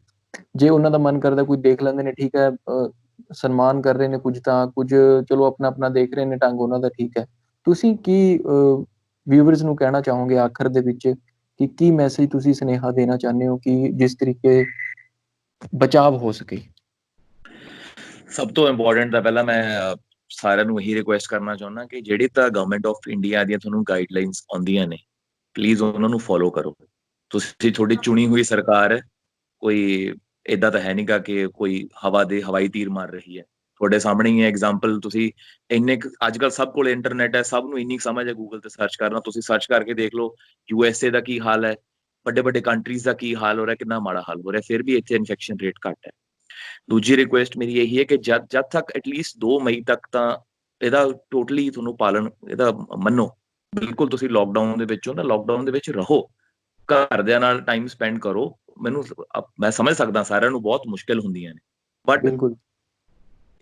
Speaker 1: ਜੇ ਉਹਨਾਂ ਦਾ ਮਨ ਕਰਦਾ ਕੁਝ ਦੇਖ ਲੈਂਦੇ ਨੇ, ਠੀਕ ਹੈ, ਸਨਮਾਨ ਕਰ ਰਹੇ ਨੇ ਕੁਝ, ਤਾਂ ਕੁਝ ਚਲੋ ਆਪਣਾ ਆਪਣਾ ਦੇਖ ਰਹੇ ਨੇ ਢੰਗ ਉਹਨਾਂ ਦਾ, ਠੀਕ ਹੈ। ਤੁਸੀਂ ਕੀ ਵਿਊਅਰਸ ਨੂੰ ਕਹਿਣਾ ਚਾਹੋਗੇ ਆਖਰ ਦੇ ਵਿੱਚ, ਕਿ ਕੀ ਮੈਸੇਜ ਤੁਸੀਂ ਸੁਨੇਹਾ ਦੇਣਾ ਚਾਹੁੰਦੇ ਹੋ ਕਿ ਜਿਸ ਤਰੀਕੇ ਬਚਾਵ ਹੋ ਸਕੇ?
Speaker 2: ਸਭ ਤੋਂ ਇੰਪੋਰਟੈਂਟ ਤਾਂ ਪਹਿਲਾਂ ਮੈਂ ਸਾਰਿਆਂ ਨੂੰ ਇਹੀ ਰਿਕੁਐਸਟ ਕਰਨਾ ਚਾਹੁੰਦਾ ਕਿ ਜਿਹੜੀ ਤਾਂ ਗਵਰਨਮੈਂਟ ਆਫ ਇੰਡੀਆ ਦੀਆਂ ਤੁਹਾਨੂੰ ਗਾਈਡਲਾਈਨਸ ਆਉਂਦੀਆਂ ਨੇ, ਪਲੀਜ਼ ਉਹਨਾਂ ਨੂੰ ਫੋਲੋ ਕਰੋ। ਤੁਸੀਂ, ਤੁਹਾਡੀ ਚੁਣੀ ਹੋਈ ਸਰਕਾਰ ਹੈ, ਕੋਈ ਏਦਾਂ ਤਾਂ ਹੈ ਨਹੀਂਗਾ ਕਿ ਕੋਈ ਹਵਾਈ ਤੀਰ ਮਾਰ ਰਹੀ ਹੈ। ਤੁਹਾਡੇ ਸਾਹਮਣੇ ਹੀ ਹੈ ਐਗਜ਼ਾਮਪਲ। ਤੁਸੀਂ ਇੰਨੇ ਅੱਜ ਕੱਲ ਸਭ ਕੋਲ ਇੰਟਰਨੈਟ ਹੈ, ਸਭ ਨੂੰ ਇੰਨੀ ਸਮਝ ਹੈ ਗੂਗਲ ਤੇ ਸਰਚ ਕਰਨਾ, ਤੁਸੀਂ ਸਰਚ ਕਰਕੇ ਦੇਖ ਲਓ USA ਦਾ ਕੀ ਹਾਲ ਹੈ, ਵੱਡੇ ਵੱਡੇ ਕੰਟਰੀਜ਼ ਦਾ ਕੀ ਹਾਲ ਹੋ ਰਿਹਾ, ਕਿੰਨਾ ਮਾੜਾ ਹਾਲ ਹੋ ਰਿਹਾ, ਫਿਰ ਵੀ ਇੱਥੇ ਇਨਫੈਕਸ਼ਨ ਰੇਟ ਘੱਟ ਹੈ। ਦੂਜੀ ਰਿਕੁਐਸਟ ਮੇਰੀ ਇਹੀ ਹੈ ਕਿ ਜਦ ਤੱਕ ਐਟਲੀਸਟ 2 ਮਈ ਤੱਕ ਤਾਂ ਇਹਦਾ ਟੋਟਲੀ ਤੁਹਾਨੂੰ ਪਾਲਣ ਇਹਦਾ ਮੰਨੋ। ਬਿਲਕੁਲ ਤੁਸੀਂ ਲਾਕਡਾਊਨ ਦੇ ਵਿੱਚ ਹੋ, ਤਾਂ ਲਾਕਡਾਊਨ ਦੇ ਵਿੱਚ ਰਹੋ, ਘਰਦਿਆਂ ਨਾਲ ਟਾਈਮ ਸਪੈਂਡ ਕਰੋ। ਮੈਂ ਸਮਝ ਸਕਦਾ ਸਾਰਿਆਂ ਨੂੰ ਬਹੁਤ ਮੁਸ਼ਕਿਲ ਹੁੰਦੀਆਂ ਨੇ, ਬਟ
Speaker 1: ਬਿਲਕੁਲ।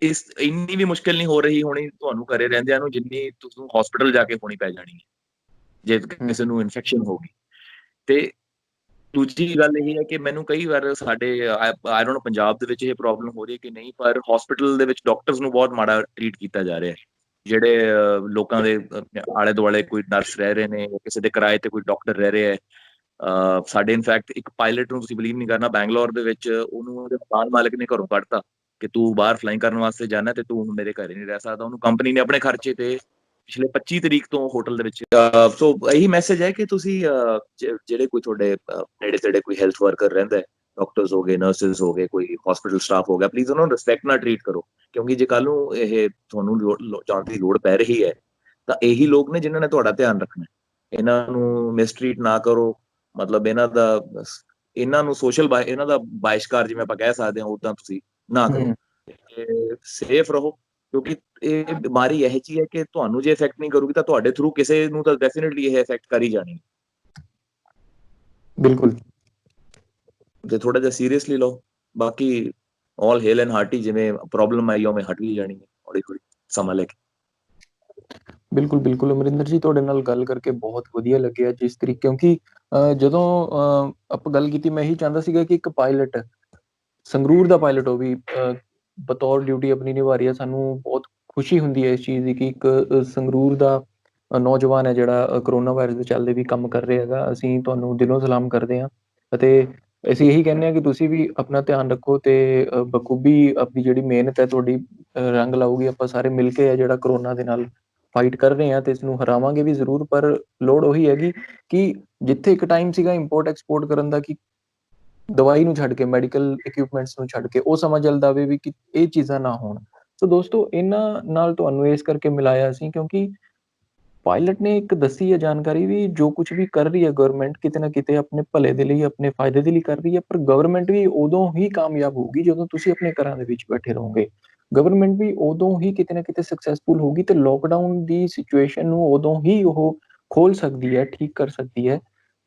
Speaker 2: ਇਸ ਇੰਨੀ ਵੀ ਮੁਸ਼ਕਿਲ ਨਹੀਂ ਹੋ ਰਹੀ ਹੋਣੀ ਤੁਹਾਨੂੰ ਘਰੇ ਰਹਿੰਦਿਆਂ ਨੂੰ, ਜਿੰਨੀ ਤੁਹਾਨੂੰ ਹਸਪੀਟਲ ਜਾ ਕੇ ਹੋਣੀ ਪੈ ਜਾਣੀ ਹੈ ਜੇ ਕਿਸੇ ਨੂੰ ਇਨਫੈਕਸ਼ਨ ਹੋ ਗਈ। ਤੇ ਦੂਜੀ ਗੱਲ ਇਹ ਹੈ ਕਿ ਮੈਨੂੰ ਕਈ ਵਾਰ ਸਾਡੇ ਆਈ ਡੋਨਟ ਨੋ ਪੰਜਾਬ ਦੇ ਵਿੱਚ ਇਹ ਪ੍ਰੋਬਲਮ ਹੋ ਰਹੀ ਹੈ ਕਿ ਨਹੀਂ, ਪਰ ਹਸਪੀਟਲ ਦੇ ਵਿੱਚ ਡਾਕਟਰਸ ਨੂੰ ਬਹੁਤ ਮਾੜਾ ਟਰੀਟ ਕੀਤਾ ਜਾ ਰਿਹਾ ਹੈ। ਜਿਹੜੇ ਲੋਕਾਂ ਦੇ ਆਲੇ ਦੁਆਲੇ ਕੋਈ ਨਰਸ ਰਹਿ ਰਹੇ ਨੇ, ਕਿਸੇ ਦੇ ਕਿਰਾਏ ਤੇ ਕੋਈ ਡਾਕਟਰ ਰਹਿ ਰਿਹਾ ਹੈ। ਸਾਡੇ ਇਨਫੈਕਟ ਇੱਕ ਪਾਇਲਟ ਨੂੰ, ਤੁਸੀਂ ਬਿਲੀਵ ਨਹੀਂ ਕਰਨਾ, ਬੈਂਗਲੌਰ ਦੇ ਵਿੱਚ ਉਹਨੂੰ ਉਹਦੇ ਮਕਾਨ ਮਾਲਕ ਨੇ ਘਰੋਂ ਕੱਢਤਾ ਕਿ ਤੂੰ ਬਾਹਰ ਫਲਾਈਂਗ ਕਰਨ ਵਾਸਤੇ ਜਾਣਾ ਤੇ ਤੂੰ ਮੇਰੇ ਘਰੇ ਨਹੀਂ ਰਹਿ ਸਕਦਾ। ਉਹਨੂੰ ਕੰਪਨੀ ਨੇ ਆਪਣੇ ਖਰਚੇ ਤੇ ਪਿਛਲੇ 25 ਤਰੀਕ ਤੋਂ ਹੋਟਲ ਦੇ ਵਿੱਚ। ਸੋ ਇਹੀ ਮੈਸੇਜ ਹੈ ਕਿ ਤੁਸੀਂ ਜਿਹੜੇ ਕੋਈ ਤੁਹਾਡੇ ਨੇੜੇ ਤੇੜੇ ਕੋਈ ਹੈਲਥ ਵਰਕਰ ਰਹਿੰਦਾ ਹੈ, ਡਾਕਟਰਸ ਹੋ ਗਏ, ਨਰਸਿਸ ਹੋ ਗਏ, ਕੋਈ ਹਸਪੀਟਲ ਸਟਾਫ ਹੋ ਗਿਆ, ਪਲੀਜ਼ ਉਹਨਾਂ ਨੂੰ ਰਿਸਪੈਕਟ ਨਾਲ ਟਰੀਟ ਕਰੋ। ਕਿਉਂਕਿ ਜੇ ਕੱਲ ਨੂੰ ਇਹ ਤੁਹਾਨੂੰ ਜਾਣ ਦੀ ਲੋੜ ਪੈ ਰਹੀ ਹੈ ਤਾਂ ਇਹੀ ਲੋਕ ਨੇ ਜਿਨ੍ਹਾਂ ਨੇ ਤੁਹਾਡਾ ਧਿਆਨ ਰੱਖਣਾ। ਇਹਨਾਂ ਨੂੰ ਮਿਸਟਰੀਟ ਨਾ ਕਰੋ, ਮਤਲਬ ਇਹਨਾਂ ਨੂੰ ਇਹਨਾਂ ਦਾ ਬਾਇਸ਼ਕਾਰ ਜਿਵੇਂ ਆਪਾਂ ਕਹਿ ਸਕਦੇ ਹਾਂ, ਉਦਾਂ ਤੁਸੀਂ ਨਾ ਕਰੋ। ਸੇਫ ਰਹੋ, ਕਿਉਂਕਿ ਇਹ ਬਿਮਾਰੀ ਇਹੋ ਜਿਹੀ ਹੈ ਕਿ ਤੁਹਾਨੂੰ ਜੇ ਇਫੈਕਟ ਨਹੀਂ ਕਰੂਗੀ ਤਾਂ ਤੁਹਾਡੇ ਥਰੂ ਕਿਸੇ ਨੂੰ ਤਾਂ ਡੈਫੀਨਿਟਲੀ ਇਹ ਇਫੈਕਟ ਕਰ ਹੀ ਜਾਣੀ।
Speaker 1: ਬਿਲਕੁਲ।
Speaker 2: ਤੇ ਥੋੜਾ ਜਿਹਾ ਸੀਰੀਅਸਲੀ ਲਓ। ਬਾਕੀ ਆਲ ਹੇਲ ਐਂਡ ਹਾਰਟੀ, ਜਿਵੇਂ ਪ੍ਰੋਬਲਮ ਆਈ ਉਵੇਂ ਹਟ ਵੀ ਜਾਣੀ ਹੈ ਹੌਲੀ ਹੌਲੀ, ਸਮਾਂ ਲੈ ਕੇ।
Speaker 1: ਬਿਲਕੁਲ, ਬਿਲਕੁਲ ਅਮਰਿੰਦਰ ਜੀ, ਤੁਹਾਡੇ ਨਾਲ ਗੱਲ ਕਰਕੇ ਬਹੁਤ ਵਧੀਆ ਲੱਗਿਆ। ਜਿਸ ਤਰੀਕੇ, ਕਿਉਂਕਿ ਜਦੋਂ ਆਪਾਂ ਗੱਲ ਕੀਤੀ, ਮੈਂ ਇਹੀ ਚਾਹੁੰਦਾ ਸੀਗਾ ਕਿ ਇੱਕ ਪਾਇਲਟ, ਸੰਗਰੂਰ ਦਾ ਪਾਇਲਟ, ਉਹ ਵੀ ਬਤੌਰ ਡਿਊਟੀ ਆਪਣੀ ਨਿਭਾ ਰਹੀ ਹੈ। ਸਾਨੂੰ ਬਹੁਤ ਖੁਸ਼ੀ ਹੁੰਦੀ ਹੈ ਇਸ ਚੀਜ਼ ਦੀ ਕਿ ਇੱਕ ਸੰਗਰੂਰ ਦਾ ਨੌਜਵਾਨ ਹੈ ਜਿਹੜਾ ਕਰੋਨਾ ਵਾਇਰਸ ਦੇ ਚੱਲਦੇ ਵੀ ਕੰਮ ਕਰ ਰਿਹਾ ਹੈਗਾ। ਅਸੀਂ ਤੁਹਾਨੂੰ ਦਿਲੋਂ ਸਲਾਮ ਕਰਦੇ ਹਾਂ, ਅਤੇ ਅਸੀਂ ਇਹੀ ਕਹਿੰਦੇ ਹਾਂ ਕਿ ਤੁਸੀਂ ਵੀ ਆਪਣਾ ਧਿਆਨ ਰੱਖੋ, ਤੇ ਬਖੂਬੀ ਆਪਣੀ ਜਿਹੜੀ ਮਿਹਨਤ ਹੈ ਤੁਹਾਡੀ ਰੰਗ ਲਾਊਗੀ। ਆਪਾਂ ਸਾਰੇ ਮਿਲ ਕੇ ਆ ਜਿਹੜਾ ਕਰੋਨਾ ਦੇ ਨਾਲ ਫਾਈਟ ਕਰ ਰਹੇ ਹਾਂ, ਤੇ ਇਸਨੂੰ ਹਰਾਵਾਂਗੇ ਵੀ ਜ਼ਰੂਰ। ਪਰ ਲੋੜ ਉਹੀ ਹੈਗੀ ਕਿ ਜਿੱਥੇ ਇੱਕ ਟਾਈਮ ਸੀਗਾ ਇੰਪੋਰਟ ਐਕਸਪੋਰਟ ਕਰਨ ਦਾ, ਕਿ ਦਵਾਈ ਨੂੰ ਛੱਡ ਕੇ, ਮੈਡੀਕਲ ਇਕੁਇਪਮੈਂਟਸ ਨੂੰ ਛੱਡ ਕੇ ਉਹ ਸਮਾਂ ਜਲਦ ਆਵੇ ਵੀ ਕਿ ਇਹ ਚੀਜ਼ਾਂ ਨਾ ਹੋਣ। ਸੋ ਦੋਸਤੋ ਇਹਨਾਂ ਨਾਲ ਤੁਹਾਨੂੰ ਇਸ ਕਰਕੇ ਮਿਲਾਇਆ ਅਸੀਂ ਕਿਉਂਕਿ ਪਾਇਲਟ ਨੇ ਇੱਕ ਦੱਸੀ ਹੈ ਜਾਣਕਾਰੀ ਵੀ ਜੋ ਕੁਛ ਵੀ ਕਰ ਰਹੀ ਹੈ ਗਵਰਨਮੈਂਟ ਕਿਤੇ ਨਾ ਕਿਤੇ ਆਪਣੇ ਭਲੇ ਦੇ ਲਈ, ਆਪਣੇ ਫਾਇਦੇ ਦੇ ਲਈ ਕਰ ਰਹੀ ਹੈ, ਪਰ ਗਵਰਨਮੈਂਟ ਵੀ ਉਦੋਂ ਹੀ ਕਾਮਯਾਬ ਹੋਊਗੀ ਜਦੋਂ ਤੁਸੀਂ ਆਪਣੇ ਘਰਾਂ ਦੇ ਵਿੱਚ ਬੈਠੇ ਰਹੋਗੇ। ਗਵਰਨਮੈਂਟ ਵੀ ਉਦੋਂ ਹੀ ਕਿਤੇ ਨਾ ਕਿਤੇ ਸਕਸੈਸਫੁਲ ਹੋਊਗੀ ਤੇ ਲੋਕਡਾਊਨ ਦੀ ਸਿਚੁਏਸ਼ਨ ਨੂੰ ਉਦੋਂ ਹੀ ਉਹ ਖੋਲ ਸਕਦੀ ਹੈ, ਠੀਕ ਕਰ ਸਕਦੀ ਹੈ,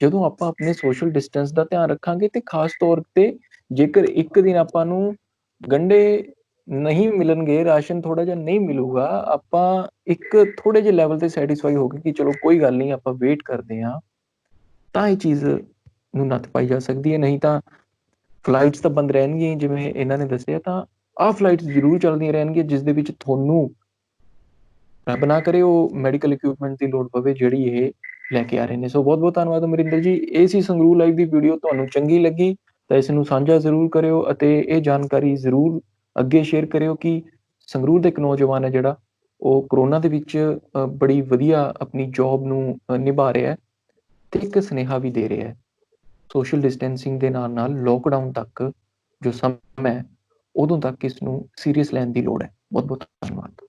Speaker 1: ਜਦੋਂ ਆਪਾਂ ਆਪਣੇ ਸੋਸ਼ਲ ਡਿਸਟੈਂਸ ਦਾ ਧਿਆਨ ਰੱਖਾਂਗੇ ਤੇ ਖਾਸ ਤੌਰ ਤੇ ਜੇਕਰ ਇੱਕ ਦਿਨ ਆਪਾਂ ਨੂੰ ਗੰਢੇ ਨਹੀਂ ਮਿਲਣਗੇ, ਰਾਸ਼ਨ ਥੋੜਾ ਜਿਹਾ ਨਹੀਂ ਮਿਲੂਗਾ, ਆਪਾਂ ਇੱਕ ਥੋੜੇ ਜਿਹੇ ਲੈਵਲ ਤੇ ਸੈਟੀਸਫਾਈ ਹੋ ਗਏ ਕਿ ਚਲੋ ਕੋਈ ਗੱਲ ਨਹੀਂ ਆਪਾਂ ਵੇਟ ਕਰਦੇ ਹਾਂ, ਤਾਂ ਇਹ ਚੀਜ਼ ਨੂੰ ਨੱਥ ਪਾਈ ਜਾ ਸਕਦੀ ਹੈ। ਨਹੀਂ ਤਾਂ ਫਲਾਈਟਸ ਤਾਂ ਬੰਦ ਰਹਿਣਗੀਆਂ ਜਿਵੇਂ ਇਹਨਾਂ ਨੇ ਦੱਸਿਆ, ਤਾਂ ਆਹ ਫਲਾਈਟਸ ਜ਼ਰੂਰ ਚੱਲਦੀਆਂ ਰਹਿਣਗੀਆਂ ਜਿਸ ਦੇ ਵਿੱਚ ਤੁਹਾਨੂੰ ਰੱਬ ਨਾ ਕਰੇ ਉਹ ਮੈਡੀਕਲ ਇਕੁਇਪਮੈਂਟ ਦੀ ਲੋੜ ਪਵੇ ਜਿਹੜੀ ਇਹ ਲੈ ਕੇ ਆ ਰਹੇ ਨੇ। ਸੋ ਬਹੁਤ ਬਹੁਤ ਧੰਨਵਾਦ ਅਮਰਿੰਦਰ ਜੀ। ਇਹ ਸੀ ਸੰਗਰੂਰ ਲਾਈਵ ਦੀ ਵੀਡੀਓ, ਤੁਹਾਨੂੰ ਚੰਗੀ ਲੱਗੀ ਤਾਂ ਇਸ ਨੂੰ ਸਾਂਝਾ ਜ਼ਰੂਰ ਕਰਿਓ ਅਤੇ ਇਹ ਜਾਣਕਾਰੀ ਜ਼ਰੂਰ ਅੱਗੇ ਸ਼ੇਅਰ ਕਰਿਓ ਕਿ ਸੰਗਰੂਰ ਦਾ ਇੱਕ ਨੌਜਵਾਨ ਹੈ ਜਿਹੜਾ ਉਹ ਕਰੋਨਾ ਦੇ ਵਿੱਚ ਬੜੀ ਵਧੀਆ ਆਪਣੀ ਜੌਬ ਨੂੰ ਨਿਭਾ ਰਿਹਾ ਹੈ ਤੇ ਇੱਕ ਸੁਨੇਹਾ ਵੀ ਦੇ ਰਿਹਾ ਹੈ। ਸੋਸ਼ਲ ਡਿਸਟੈਂਸਿੰਗ ਦੇ ਨਾਲ ਨਾਲ ਲੋਕਡਾਊਨ ਤੱਕ ਜੋ ਸਮਾਂ ਹੈ ਉਦੋਂ ਤੱਕ ਇਸ ਨੂੰ ਸੀਰੀਅਸ ਲੈਣ ਦੀ ਲੋੜ ਹੈ। ਬਹੁਤ ਬਹੁਤ ਧੰਨਵਾਦ।